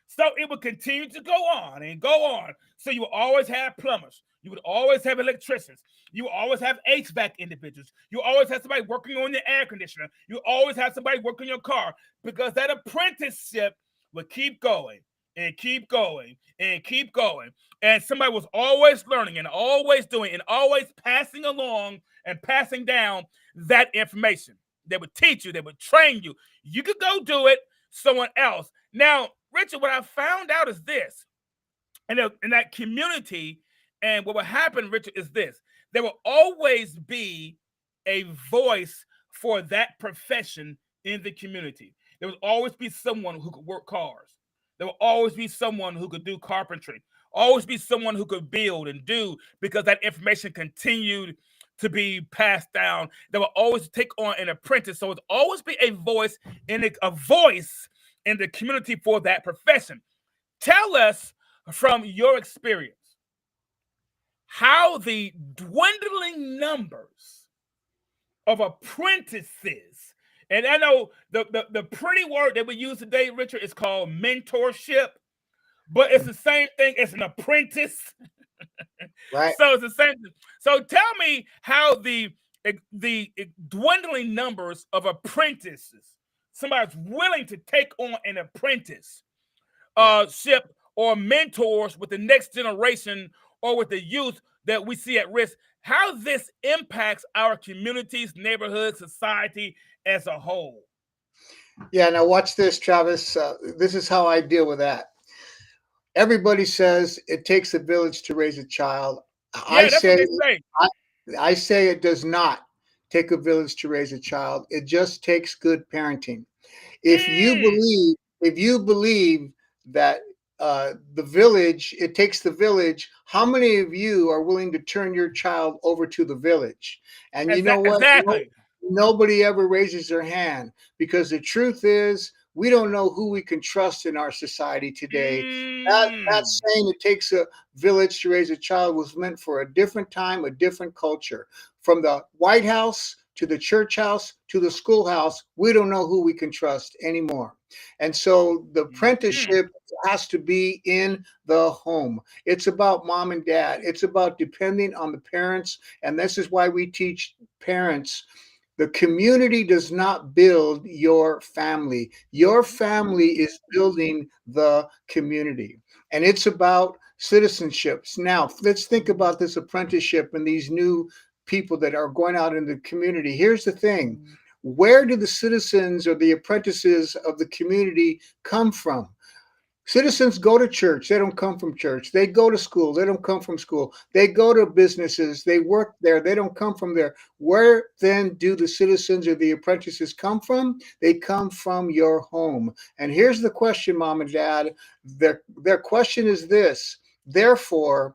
So it would continue to go on and go on. So you would always have plumbers. You would always have electricians. You would always have HVAC individuals. You always have somebody working on your air conditioner. You always have somebody working on your car, because that apprenticeship would keep going and keep going and keep going. And somebody was always learning and always doing and always passing along and passing down that information. They would teach you. They would train you. You could go do it someone else. Now, Richard, what I found out is this. In that community, and what will happen, Richard, is this. There will always be a voice for that profession in the community. There will always be someone who could work cars. There will always be someone who could do carpentry. Always be someone who could build and do, because that information continued to be passed down. There will always take on an apprentice. So it's always be a voice in the community for that profession. Tell us from your experience how the dwindling numbers of apprentices, and I know the pretty word that we use today, Richard, is called mentorship, but it's the same thing as an apprentice. Right. So it's the same thing. So tell me how the dwindling numbers of apprentices, somebody's willing to take on an apprenticeship or mentors with the next generation or with the youth that we see at risk, how this impacts our communities, neighborhoods, society as a whole. Yeah, now watch this, Travis. This is how I deal with that. Everybody says it takes a village to raise a child. I say it does not take a village to raise a child. It just takes good parenting. If you believe that the village, it takes the village, how many of you are willing to turn your child over to the village? And you know what? Exactly. Nobody ever raises their hand, because the truth is, we don't know who we can trust in our society today. That saying it takes a village to raise a child was meant for a different time, a different culture. From the White House to the church house to the schoolhouse, we don't know who we can trust anymore. And so the apprenticeship has to be in the home. It's about mom and dad. It's about depending on the parents. And this is why we teach parents, the community does not build your family. Your family is building the community. And it's about citizenships. Now, let's think about this apprenticeship and these new people that are going out in the community. Here's the thing. Where do the citizens or the apprentices of the community come from? Citizens go to church. They don't come from church. They go to school. They don't come from school. They go to businesses. They work there. They don't come from there. Where then do the citizens or the apprentices come from? They come from your home. And here's the question, mom and dad. Their question is this. Therefore,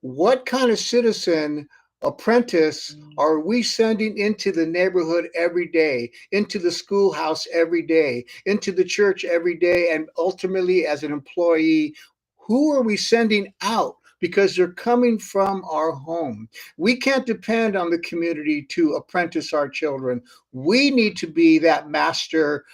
what kind of citizen apprentice are we sending into the neighborhood every day, into the schoolhouse every day, into the church every day, and ultimately as an employee? Who are we sending out? Because they're coming from our home. We can't depend on the community to apprentice our children. We need to be that master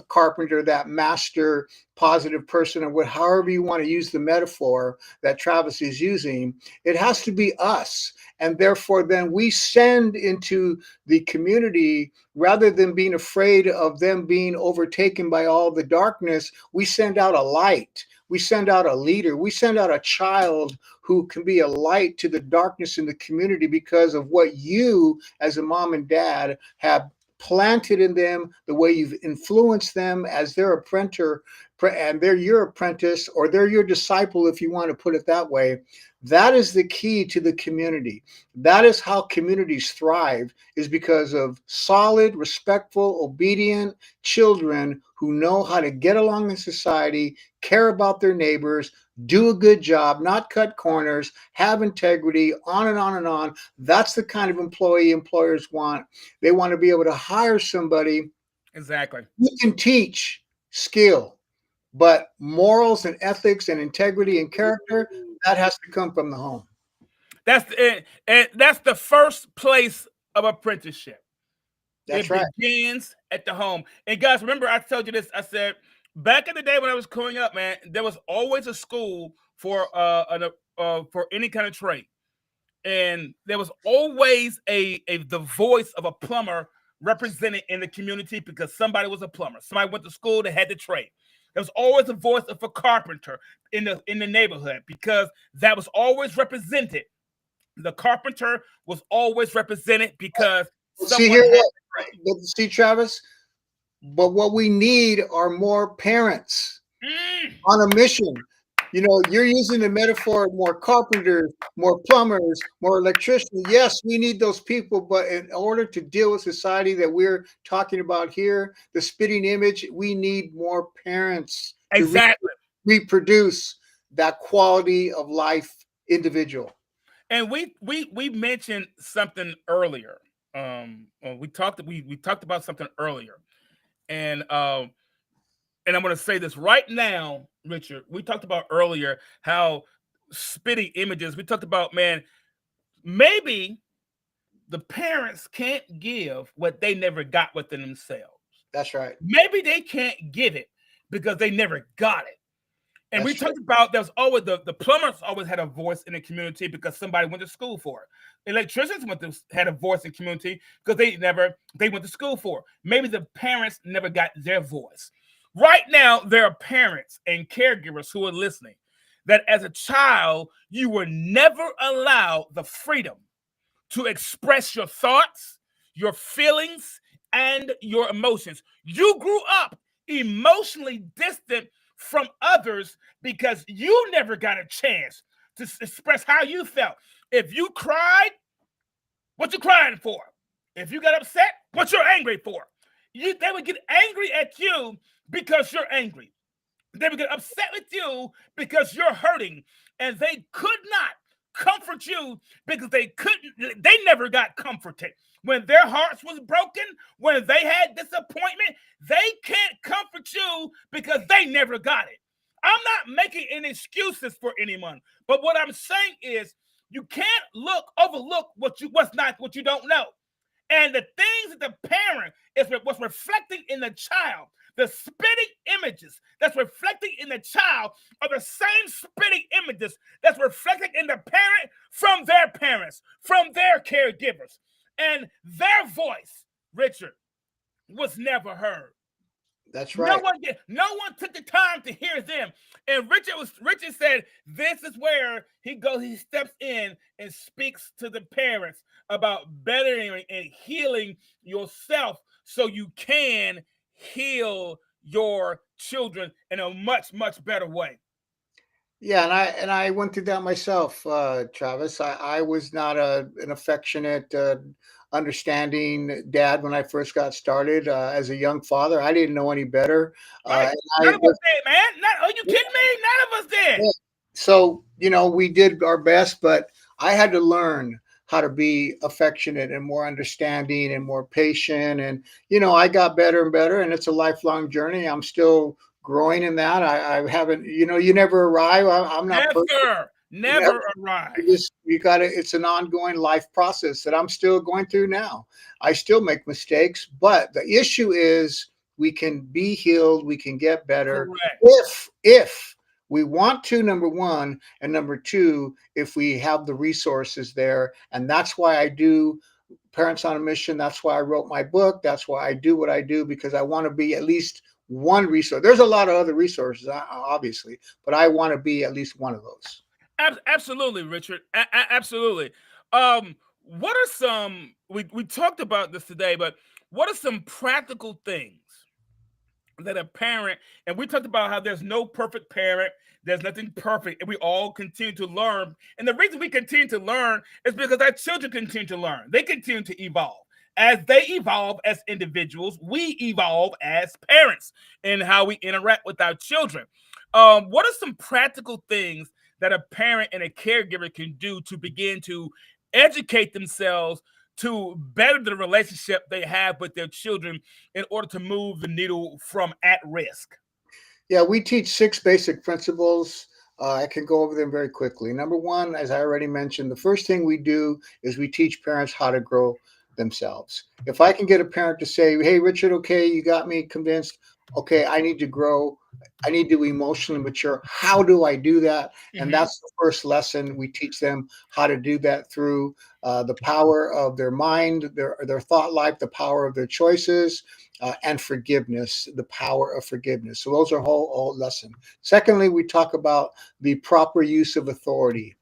carpenter, that master positive person, or however you want to use the metaphor that Travis is using. It has to be us. And therefore, then we send into the community, rather than being afraid of them being overtaken by all the darkness, we send out a light. We send out a leader. We send out a child who can be a light to the darkness in the community because of what you, as a mom and dad, have planted in them, the way you've influenced them as their apprentice, and they're your apprentice, or they're your disciple, if you want to put it that way. That is the key to the community. That is how communities thrive, is because of solid, respectful, obedient children who know how to get along in society, care about their neighbors, do a good job, not cut corners, have integrity, on and on and on. That's the kind of employee employers want. They want to be able to hire somebody Exactly. who can teach skill, but morals and ethics and integrity and character, that has to come from the home. That's the first place of apprenticeship. That's right. Begins at the home. And guys, remember I told you this. I said back in the day when I was growing up, man, there was always a school for any kind of trade, and there was always the voice of a plumber represented in the community because somebody was a plumber. Somebody went to school that had the trade. There was always a voice of a carpenter in the neighborhood because that was always represented. The carpenter was always represented because see Travis, but what we need are more parents on a mission. You know, you're using the metaphor of more carpenters, more plumbers, more electricians. Yes, we need those people, but in order to deal with society that we're talking about here, the spitting image, we need more parents exactly to reproduce that quality of life individual. And we mentioned something earlier. We talked about something earlier, and I'm going to say this right now, Richard. We talked about earlier how spitting images. We talked about, man, maybe the parents can't give what they never got within themselves. That's right. Maybe they can't give it because they never got it. And we talked about there's always the plumbers always had a voice in the community because somebody went to school for it. Electricians had a voice in the community because they went to school for it. Maybe the parents never got their voice. Right now, there are parents and caregivers who are listening that as a child, you were never allowed the freedom to express your thoughts, your feelings, and your emotions. You grew up emotionally distant from others because you never got a chance to express how you felt. If you cried, what you crying for? If you got upset, what you're angry for? They would get angry at you because you're angry. They would get upset with you because you're hurting, and they could not comfort you because they never got comforted. When their hearts was broken, when they had disappointment, they can't comfort you because they never got it. I'm not making any excuses for anyone, but what I'm saying is you can't overlook what you don't know. And the things that the parent is what's reflecting in the child, the spitting images that's reflecting in the child are the same spitting images that's reflecting in the parent from their parents, from their caregivers. And their voice, Richard, was never heard. That's right. No one took the time to hear them. And Richard said, this is where he steps in and speaks to the parents about bettering and healing yourself so you can heal your children in a much, much better way. Yeah, and I went through that myself, Travis. I was not an affectionate, understanding dad when I first got started. As a young father, I didn't know any better. Right. None of us did, man. Are you kidding me? None of us did. So we did our best, but I had to learn how to be affectionate and more understanding and more patient. And, I got better and better, and it's a lifelong journey. I'm still growing in that. I haven't, you never arrive. I'm not perfect. Never arrive. You got to, it's an ongoing life process that I'm still going through now. I still make mistakes, but the issue is we can be healed, we can get better Correct. if we want to, number one, and number two, if we have the resources there. And that's why I do Parents on a Mission. That's why I wrote my book. That's why I do what I do, because I want to be at least one resource. There's a lot of other resources, obviously, but I want to be at least one of those. Absolutely, Richard. Absolutely. What are some, we talked about this today, but what are some practical things that a parent, and we talked about how there's no perfect parent, there's nothing perfect, and we all continue to learn. And the reason we continue to learn is because our children continue to learn. They continue to evolve. As they evolve as individuals, we evolve as parents in how we interact with our children. What are some practical things that a parent and a caregiver can do to begin to educate themselves to better the relationship they have with their children in order to move the needle from at risk? Yeah, we teach 6 basic principles. I can go over them very quickly. Number one, as I already mentioned, the first thing we do is we teach parents how to grow themselves. If I can get a parent to say, "Hey, Richard, okay, you got me convinced. Okay, I need to grow. I need to emotionally mature. How do I do that?" And that's the first lesson. We teach them how to do that through the power of their mind, their thought life, the power of their choices, and forgiveness, the power of forgiveness. So those are whole lesson. Secondly, we talk about the proper use of authority.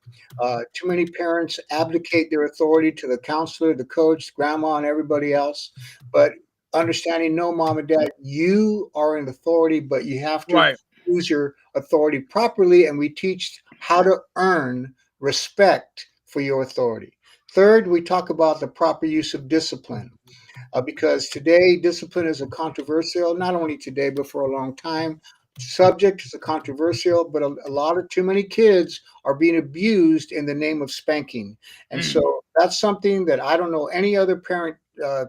Too many parents abdicate their authority to the counselor, the coach, grandma, and everybody else. But understanding, no, mom and dad, you are in authority, but you have to Right. use your authority properly. And we teach how to earn respect for your authority. Third, we talk about the proper use of discipline. Because today discipline is a controversial, not only today, but for a long time, subject. Is a controversial, but a lot of too many kids are being abused in the name of spanking. And so that's something that I don't know any other parent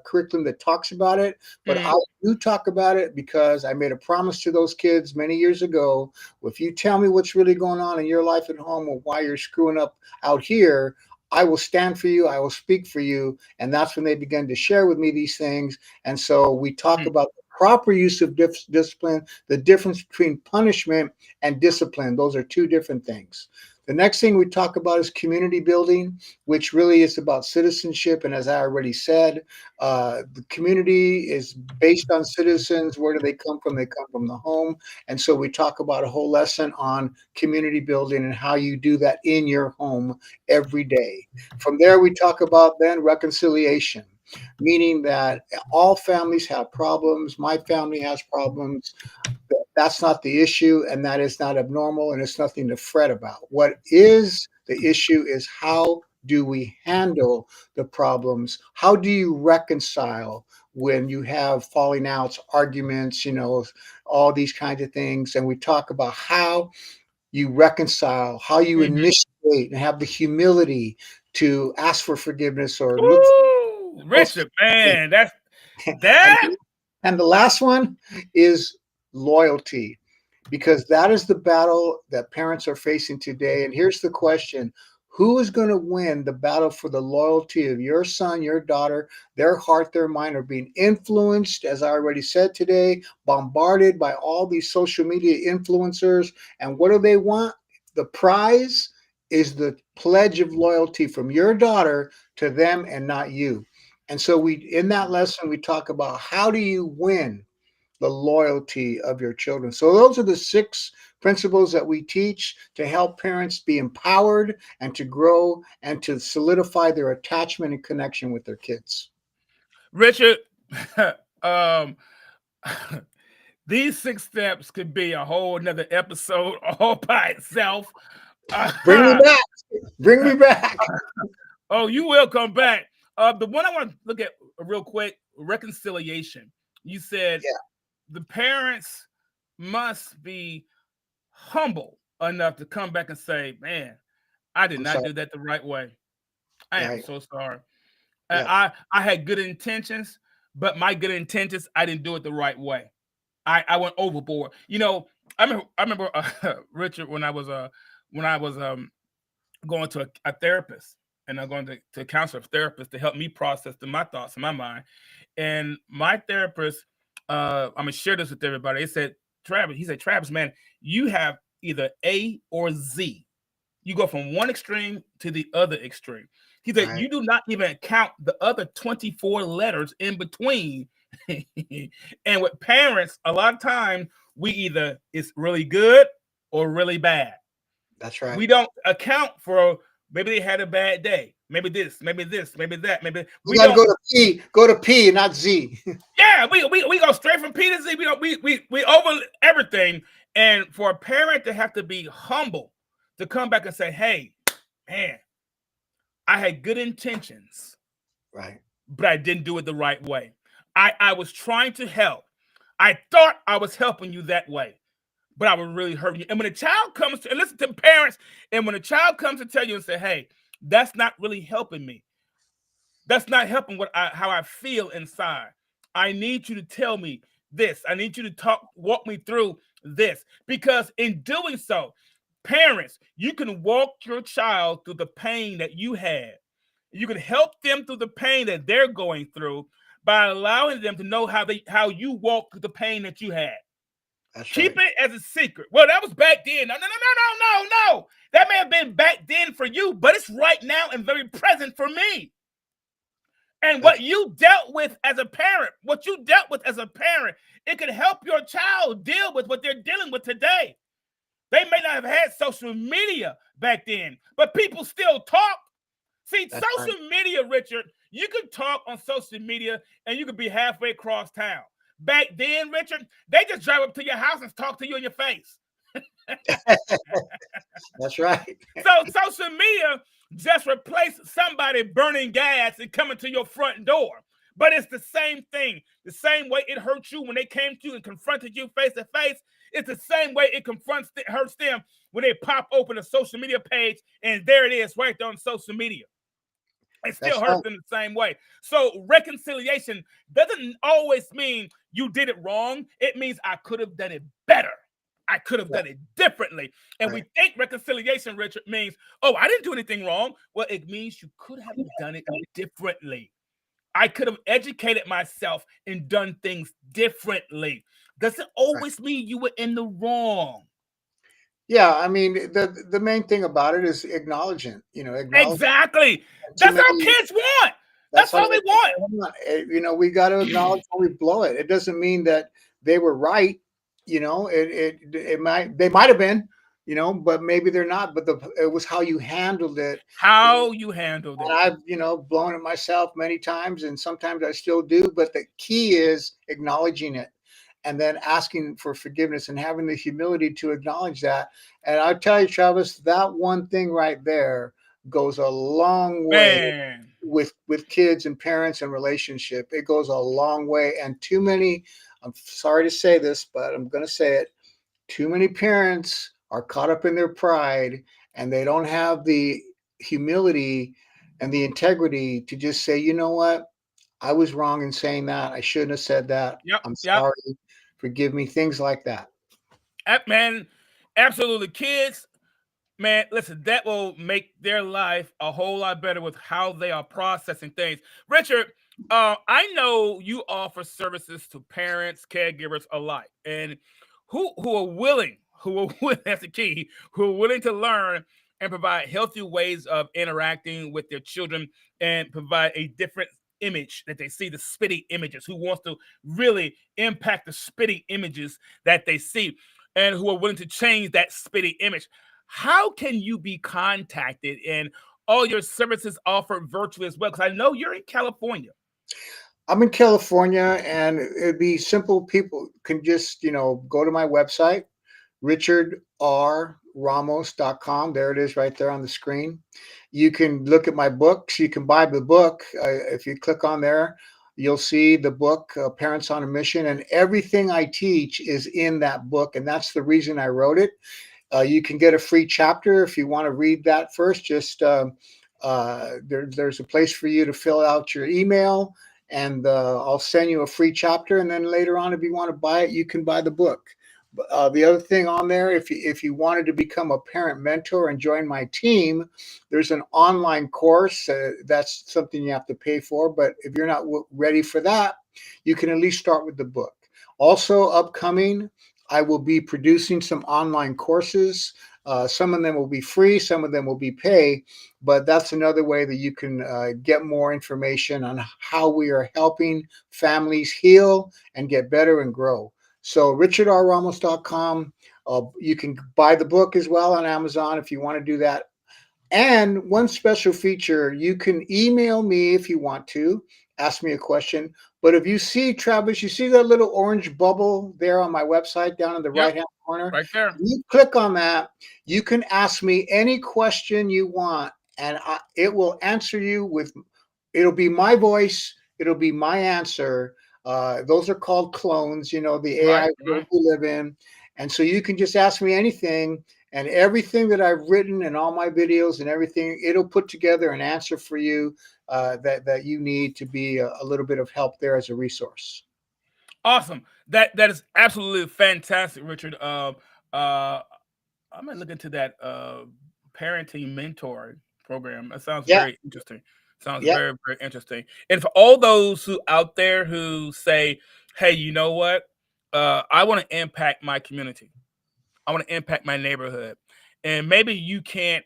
curriculum that talks about it, but I do talk about it because I made a promise to those kids many years ago. If you tell me what's really going on in your life at home or why you're screwing up out here, I will stand for you. I will speak for you. And that's when they began to share with me these things. And so we talk about the proper use of discipline, the difference between punishment and discipline. Those are two different things. The next thing we talk about is community building, which really is about citizenship. And as I already said, the community is based on citizens. Where do they come from? They come from the home. And so we talk about a whole lesson on community building and how you do that in your home every day. From there, we talk about then reconciliation, meaning that all families have problems. My family has problems. That's not the issue, and that is not abnormal, and it's nothing to fret about. What is the issue is how do we handle the problems? How do you reconcile when you have falling outs, arguments, all these kinds of things? And we talk about how you reconcile, how you initiate and have the humility to ask for forgiveness or look Ooh, for Richard, man, that's and that. and the last one is loyalty, because that is the battle that parents are facing today. And here's the question: who is going to win the battle for the loyalty of your son, your daughter? Their heart, their mind are being influenced, as I already said today, bombarded by all these social media influencers. And what do they want? The prize is the pledge of loyalty from your daughter to them and not you. And so in that lesson, we talk about how do you win the loyalty of your children. So those are the 6 principles that we teach to help parents be empowered and to grow and to solidify their attachment and connection with their kids. Richard, um, these 6 steps could be a whole another episode all by itself. Bring me back. Bring me back. Oh, you will come back. The one I want to look at real quick, reconciliation. You said the parents must be humble enough to come back and say, man, I did not do that the right way. I am Right. so sorry. Yeah. I had good intentions, but my good intentions, I didn't do it the right way. I went overboard. You know, I remember Richard, when I was going to a therapist, and I'm going to a counselor therapist to help me process my thoughts in my mind. And my therapist, I'm gonna share this with everybody. He said, Travis, man, you have either A or Z. You go from one extreme to the other extreme. He said, Right. you do not even count the other 24 letters in between. And with parents, a lot of times we either it's really good or really bad. That's right. We don't account for maybe they had a bad day. Maybe this, maybe this, maybe that, maybe We we got to don't. go to P, not Z. Yeah, we go straight from P to Z. We don't we over everything. And for a parent to have to be humble to come back and say, hey, man, I had good intentions, Right. but I didn't do it the right way. I was trying to help. I thought I was helping you that way, but I was really hurting you. And when a child comes to, and listen to parents, and when a child comes to tell you and say, hey, that's not really helping me. That's not helping how I feel inside. I need you to tell me this. I need you to walk me through this. Because in doing so, parents, you can walk your child through the pain that you had. You can help them through the pain that they're going through by allowing them to know how you walk through the pain that you had. That's Keep right. it as a secret. Well, that was back then. No. That may have been back then for you, but it's right now and very present for me. And what you dealt with as a parent, it can help your child deal with what they're dealing with today. They may not have had social media back then, but people still talk. See, That's social media, Richard, you can talk on social media and you could be halfway across town. Back then, Richard, they just drive up to your house and talk to you in your face. That's right. So social media just replaced somebody burning gas and coming to your front door. But it's the same thing. The same way it hurt you when they came to you and confronted you face to face, it's the same way it hurts them when they pop open a social media page and there it is right there on social media. It still hurts them the same way. So reconciliation doesn't always mean you did it wrong. It means I could have done it better. I could have done it differently. And we think reconciliation, Richard, means, oh, I didn't do anything wrong. Well, it means you could have done it differently. I could have educated myself and done things differently. Doesn't always mean you were in the wrong. Yeah, I mean, the main thing about it is acknowledging. Exactly. That's all kids want. That's all they want. We got to acknowledge when we blow it. It doesn't mean that they were right. They might have been, but maybe they're not. But it was how you handled it. How you handled it. And I've blown it myself many times, and sometimes I still do. But the key is acknowledging it, and then asking for forgiveness and having the humility to acknowledge that. And I tell you, Travis, that one thing right there goes a long way with kids and parents and relationship. It goes a long way. And too many, I'm sorry to say this, but I'm going to say it. Too many parents are caught up in their pride and they don't have the humility and the integrity to just say, you know what? I was wrong in saying that. I shouldn't have said that. I'm sorry. Forgive me. Things like that. Man, absolutely. Kids, man, listen, that will make their life a whole lot better with how they are processing things. Richard, I know you offer services to parents, caregivers alike, and who are willing, that's the key, who are willing to learn and provide healthy ways of interacting with their children and provide a different image that they see, the spitty images, who wants to really impact the spitty images that they see and who are willing to change that spitty image. How can you be contacted and all your services offered virtually as well? Because I know you're in California. I'm in California, and it'd be simple. People can just, go to my website, richardrramos.com. There it is right there on the screen. You can look at my books. You can buy the book. If you click on there, you'll see the book, Parents on a Mission, and everything I teach is in that book. And that's the reason I wrote it. You can get a free chapter if you want to read that first. Just There's a place for you to fill out your email, and I'll send you a free chapter. And then later on, if you want to buy it, you can buy the book. The other thing on there, if you wanted to become a parent mentor and join my team, there's an online course. That's something you have to pay for. But if you're not ready for that, you can at least start with the book. Also, upcoming, I will be producing some online courses. Some of them will be free, some of them will be pay, but that's another way that you can get more information on how we are helping families heal and get better and grow. So richardrramos.com. You can buy the book as well on Amazon if you want to do that. And one special feature, you can email me if you want to, ask me a question. But if you see, Travis, you see that little orange bubble there on my website down in the right-hand corner? Right there. You click on that. You can ask me any question you want, and it will answer you with, it'll be my voice. It'll be my answer. Those are called clones, the AI world we live in. And so you can just ask me anything, and everything that I've written and all my videos and everything, it'll put together an answer for you that you need to be a little bit of help there as a resource. Awesome. That is absolutely fantastic, Richard. I'm gonna look into that parenting mentor program. That sounds very interesting. Sounds very, very interesting. And for all those who out there who say, hey, you know what? I want to impact my community. I want to impact my neighborhood. And maybe you can't,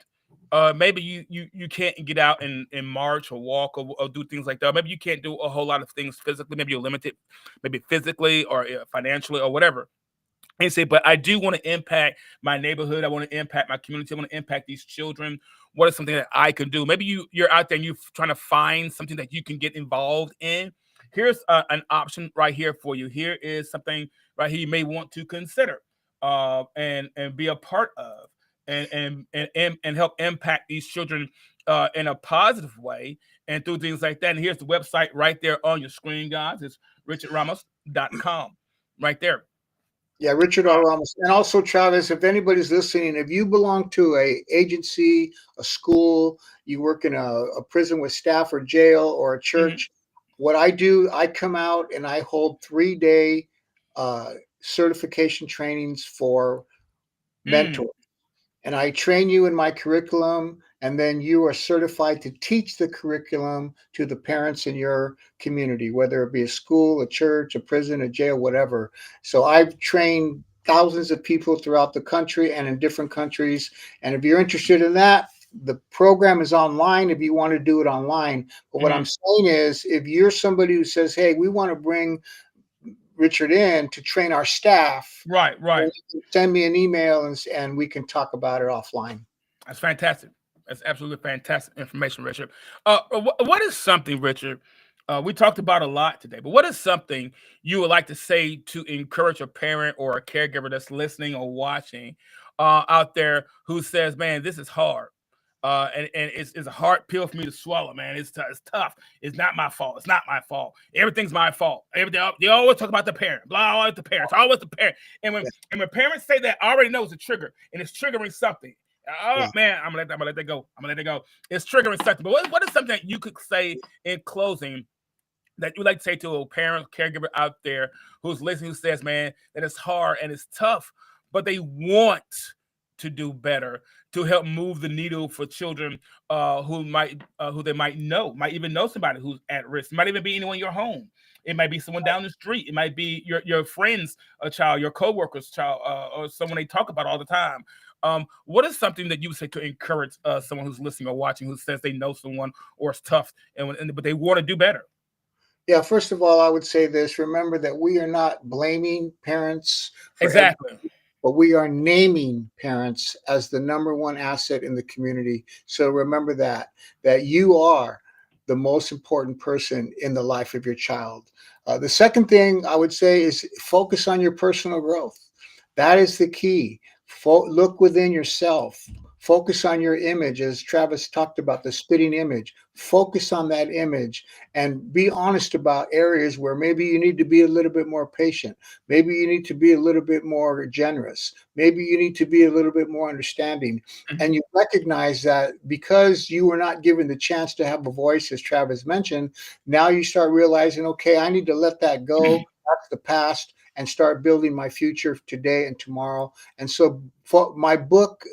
maybe you can't get out and march or walk or do things like that. Maybe you can't do a whole lot of things physically. Maybe you're limited, maybe physically or financially or whatever. And you say, but I do want to impact my neighborhood. I want to impact my community. I want to impact these children. What is something that I can do? Maybe you're out there and you're trying to find something that you can get involved in. Here's an option right here for you. Here is something right here you may want to consider and be a part of and help impact these children in a positive way and through things like that. And here's the website right there on your screen, guys. It's richardramos.com right there. Yeah, Richard R. Ramos. And also, Travis, if anybody's listening, if you belong to a agency, a school, you work in a prison with staff or jail or a church, what I do, I come out and I hold 3-day certification trainings for mentors. And I train you in my curriculum, and then you are certified to teach the curriculum to the parents in your community, whether it be a school, a church, a prison, a jail, whatever. So I've trained thousands of people throughout the country and in different countries. And if you're interested in that, the program is online if you want to do it online. But what I'm saying is, if you're somebody who says, hey, we want to bring Richard in to train our staff. Right. Send me an email and we can talk about it offline. That's fantastic. That's absolutely fantastic information, Richard. What is something, Richard, we talked about a lot today, but what is something you would like to say to encourage a parent or a caregiver that's listening or watching out there who says, man, this is hard. And it's a hard pill for me to swallow, man. It's tough. It's not my fault. It's not my fault. Everything's my fault. They always talk about the parent. Blah, always the parents. Always the parent. And when parents say that, I already know it's a trigger, and it's triggering something. Man, I'm gonna let that go. I'm gonna let it go. It's triggering something. But what is something that you could say in closing that you like to say to a parent, caregiver out there who's listening, who says, man, that it's hard and it's tough, but they want to do better to help move the needle for children who they might even know somebody who's at risk. It might even be anyone in your home. It might be someone down the street. It might be your friend's child, your coworker's child, or someone they talk about all the time. What is something that you would say to encourage someone who's listening or watching who says they know someone or it's tough but they want to do better? Yeah, first of all, I would say this. Remember that we are not blaming parents for exactly everything, but we are naming parents as the number one asset in the community. So remember that you are the most important person in the life of your child. The second thing I would say is focus on your personal growth. That is the key. Look within yourself. Focus on your image, as Travis talked about, the spitting image. Focus on that image and be honest about areas where maybe you need to be a little bit more patient. Maybe you need to be a little bit more generous. Maybe you need to be a little bit more understanding. And you recognize that because you were not given the chance to have a voice, as Travis mentioned, now you start realizing, okay, I need to let that go. That's the past, and start building my future today and tomorrow. And so for my book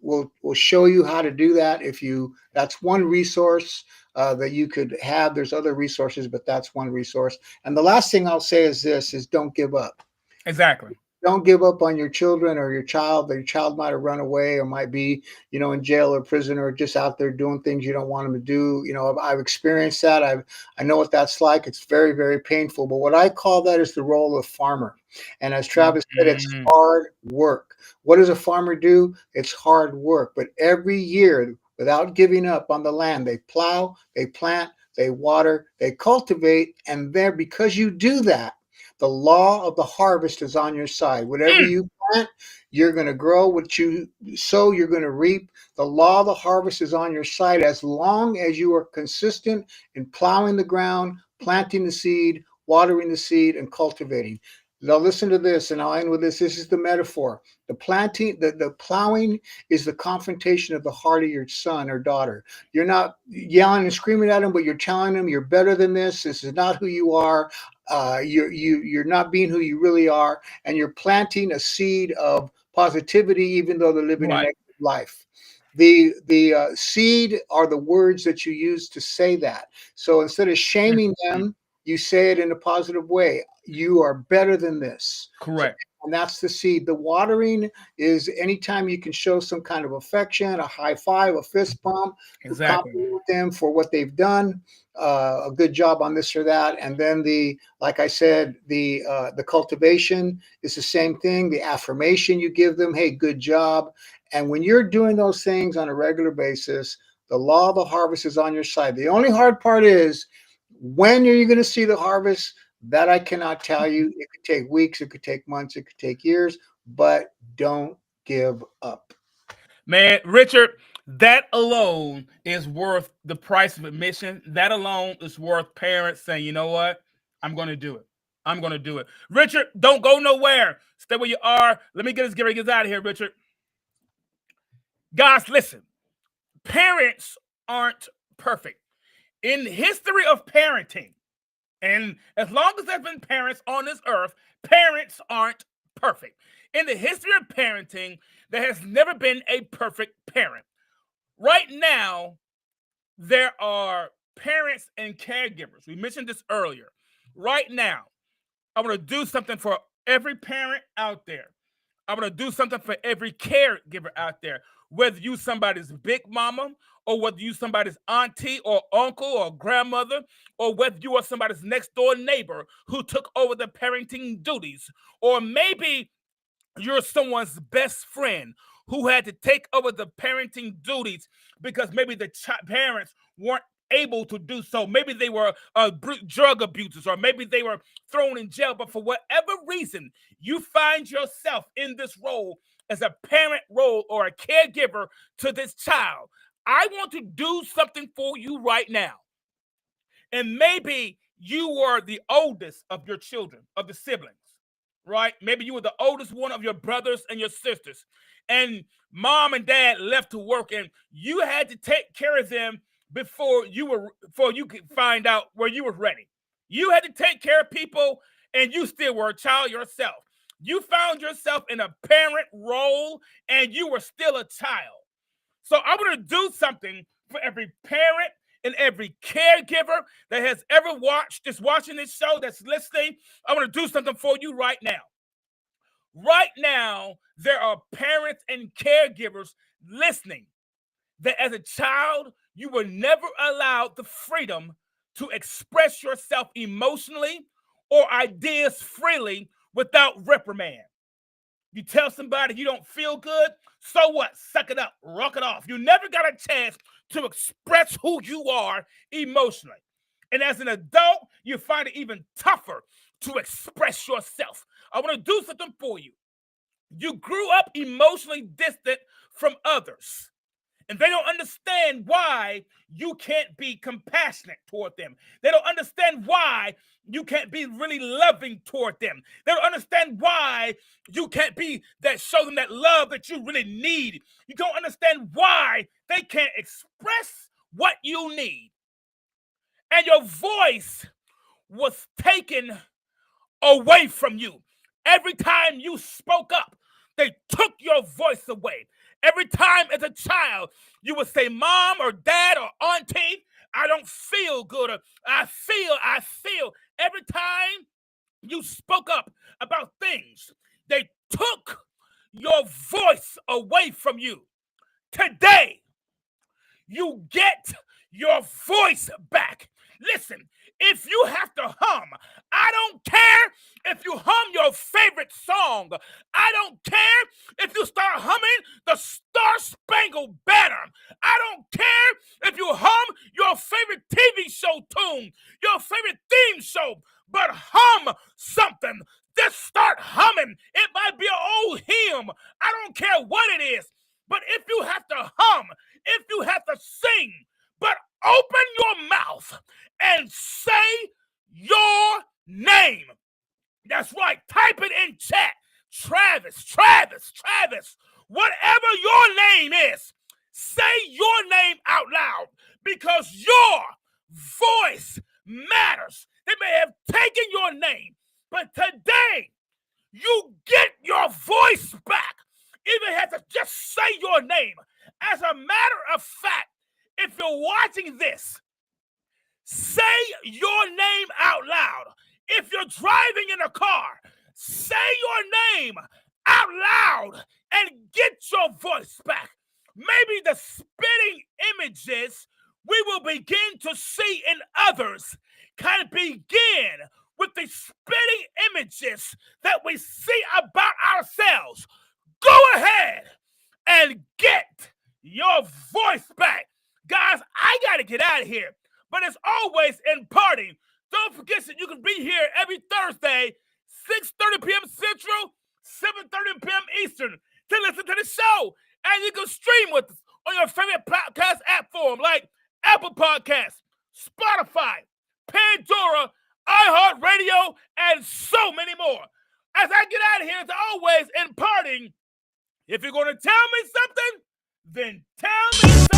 will show you how to do that. If you, that's one resource that you could have. There's other resources, but that's one resource. And the last thing I'll say is this: is don't give up. Exactly. Don't give up on your children or your child. Your child might have run away or might be, in jail or prison or just out there doing things you don't want them to do. I've experienced that. I know what that's like. It's very, very painful. But what I call that is the role of farmer. And as Travis said, it's hard work. What does a farmer do? It's hard work. But every year, without giving up on the land, they plow, they plant, they water, they cultivate, and there, because you do that, the law of the harvest is on your side. Whatever you plant, you're going to grow. What you sow, you're going to reap. The law of the harvest is on your side as long as you are consistent in plowing the ground, planting the seed, watering the seed, and cultivating. Now listen to this, and I'll end with this. This is the metaphor. The planting, the plowing is the confrontation of the heart of your son or daughter. You're not yelling and screaming at them, but you're telling them you're better than this. This is not who you are. You're not being who you really are, and you're planting a seed of positivity, even though they're living a negative life. The seed are the words that you use to say that. So instead of shaming them, you say it in a positive way. You are better than this. Correct. And that's the seed. The watering is anytime you can show some kind of affection, a high five, a fist bump, Exactly. compliment them for what they've done, a good job on this or that. And then like I said, the cultivation is the same thing. The affirmation you give them, hey, good job. And when you're doing those things on a regular basis, the law of the harvest is on your side. The only hard part is, when are you going to see the harvest? That I cannot tell you. It could take weeks, it could take months, it could take years, but don't give up. Man, Richard, that alone is worth the price of admission. That alone is worth parents saying, you know what? I'm going to do it. I'm going to do it. Richard, don't go nowhere. Stay where you are. Let me get us out of here, Richard. Guys, listen. Parents aren't perfect. In the history of parenting, and as long as there's been parents on this earth, parents aren't perfect. In the history of parenting, there has never been a perfect parent. Right now, there are parents and caregivers. We mentioned this earlier. Right now, I want to do something for every parent out there. I want to do something for every caregiver out there. Whether you somebody's big mama, or whether you somebody's auntie or uncle or grandmother, or whether you are somebody's next door neighbor who took over the parenting duties, or maybe you're someone's best friend who had to take over the parenting duties because maybe the parents weren't able to do so. Maybe they were drug abusers, or maybe they were thrown in jail. But for whatever reason, you find yourself in this role as a parent role or a caregiver to this child. I want to do something for you right now. And maybe you were the oldest of your children, of the siblings, right? Maybe you were the oldest one of your brothers and your sisters. And mom and dad left to work, and you had to take care of them before you could find out where you were ready. You had to take care of people, and you still were a child yourself. You found yourself in a parent role, and you were still a child. So I'm going to do something for every parent and every caregiver that has ever watching this show, that's listening. I'm going to do something for you right now. Right now, there are parents and caregivers listening that as a child, you were never allowed the freedom to express yourself emotionally or ideas freely without reprimand. You tell somebody you don't feel good, so what? Suck it up, rock it off. You never got a chance to express who you are emotionally. And as an adult, you find it even tougher to express yourself. I want to do something for you. You grew up emotionally distant from others. And they don't understand why you can't be compassionate toward them. They don't understand why you can't be really loving toward them. They don't understand why you can't be that, show them that love that you really need. You don't understand why they can't express what you need. And your voice was taken away from you. Every time you spoke up, they took your voice away. Every time as a child, you would say, Mom or Dad or Auntie, I don't feel good. Or I feel. Every time you spoke up about things, they took your voice away from you. Today, you get your voice back. Listen, if you have to hum, I don't care if you hum your favorite song. I don't care if you start humming the Star Spangled Banner. I don't care if you hum your favorite TV show tune, your favorite theme show, but hum something. Just start humming. It might be an old hymn. I don't care what it is. But if you have to hum, if you have to sing, but open your mouth and say your name. That's right. Type it in chat. Travis. Whatever your name is, say your name out loud because your voice matters. They may have taken your name, but today you get your voice back. Even have to just say your name. As a matter of fact, if you're watching this, say your name out loud. If you're driving in a car, say your name out loud and get your voice back. Maybe the spitting images we will begin to see in others can begin with the spitting images that we see about ourselves. Go ahead and get your voice back. Guys, I got to get out of here. But as always, imparting, don't forget that you can be here every Thursday, 6:30 p.m. Central, 7:30 p.m. Eastern, to listen to the show. And you can stream with us on your favorite podcast app form like Apple Podcasts, Spotify, Pandora, iHeartRadio, and so many more. As I get out of here, as always, imparting, if you're going to tell me something, then tell me something.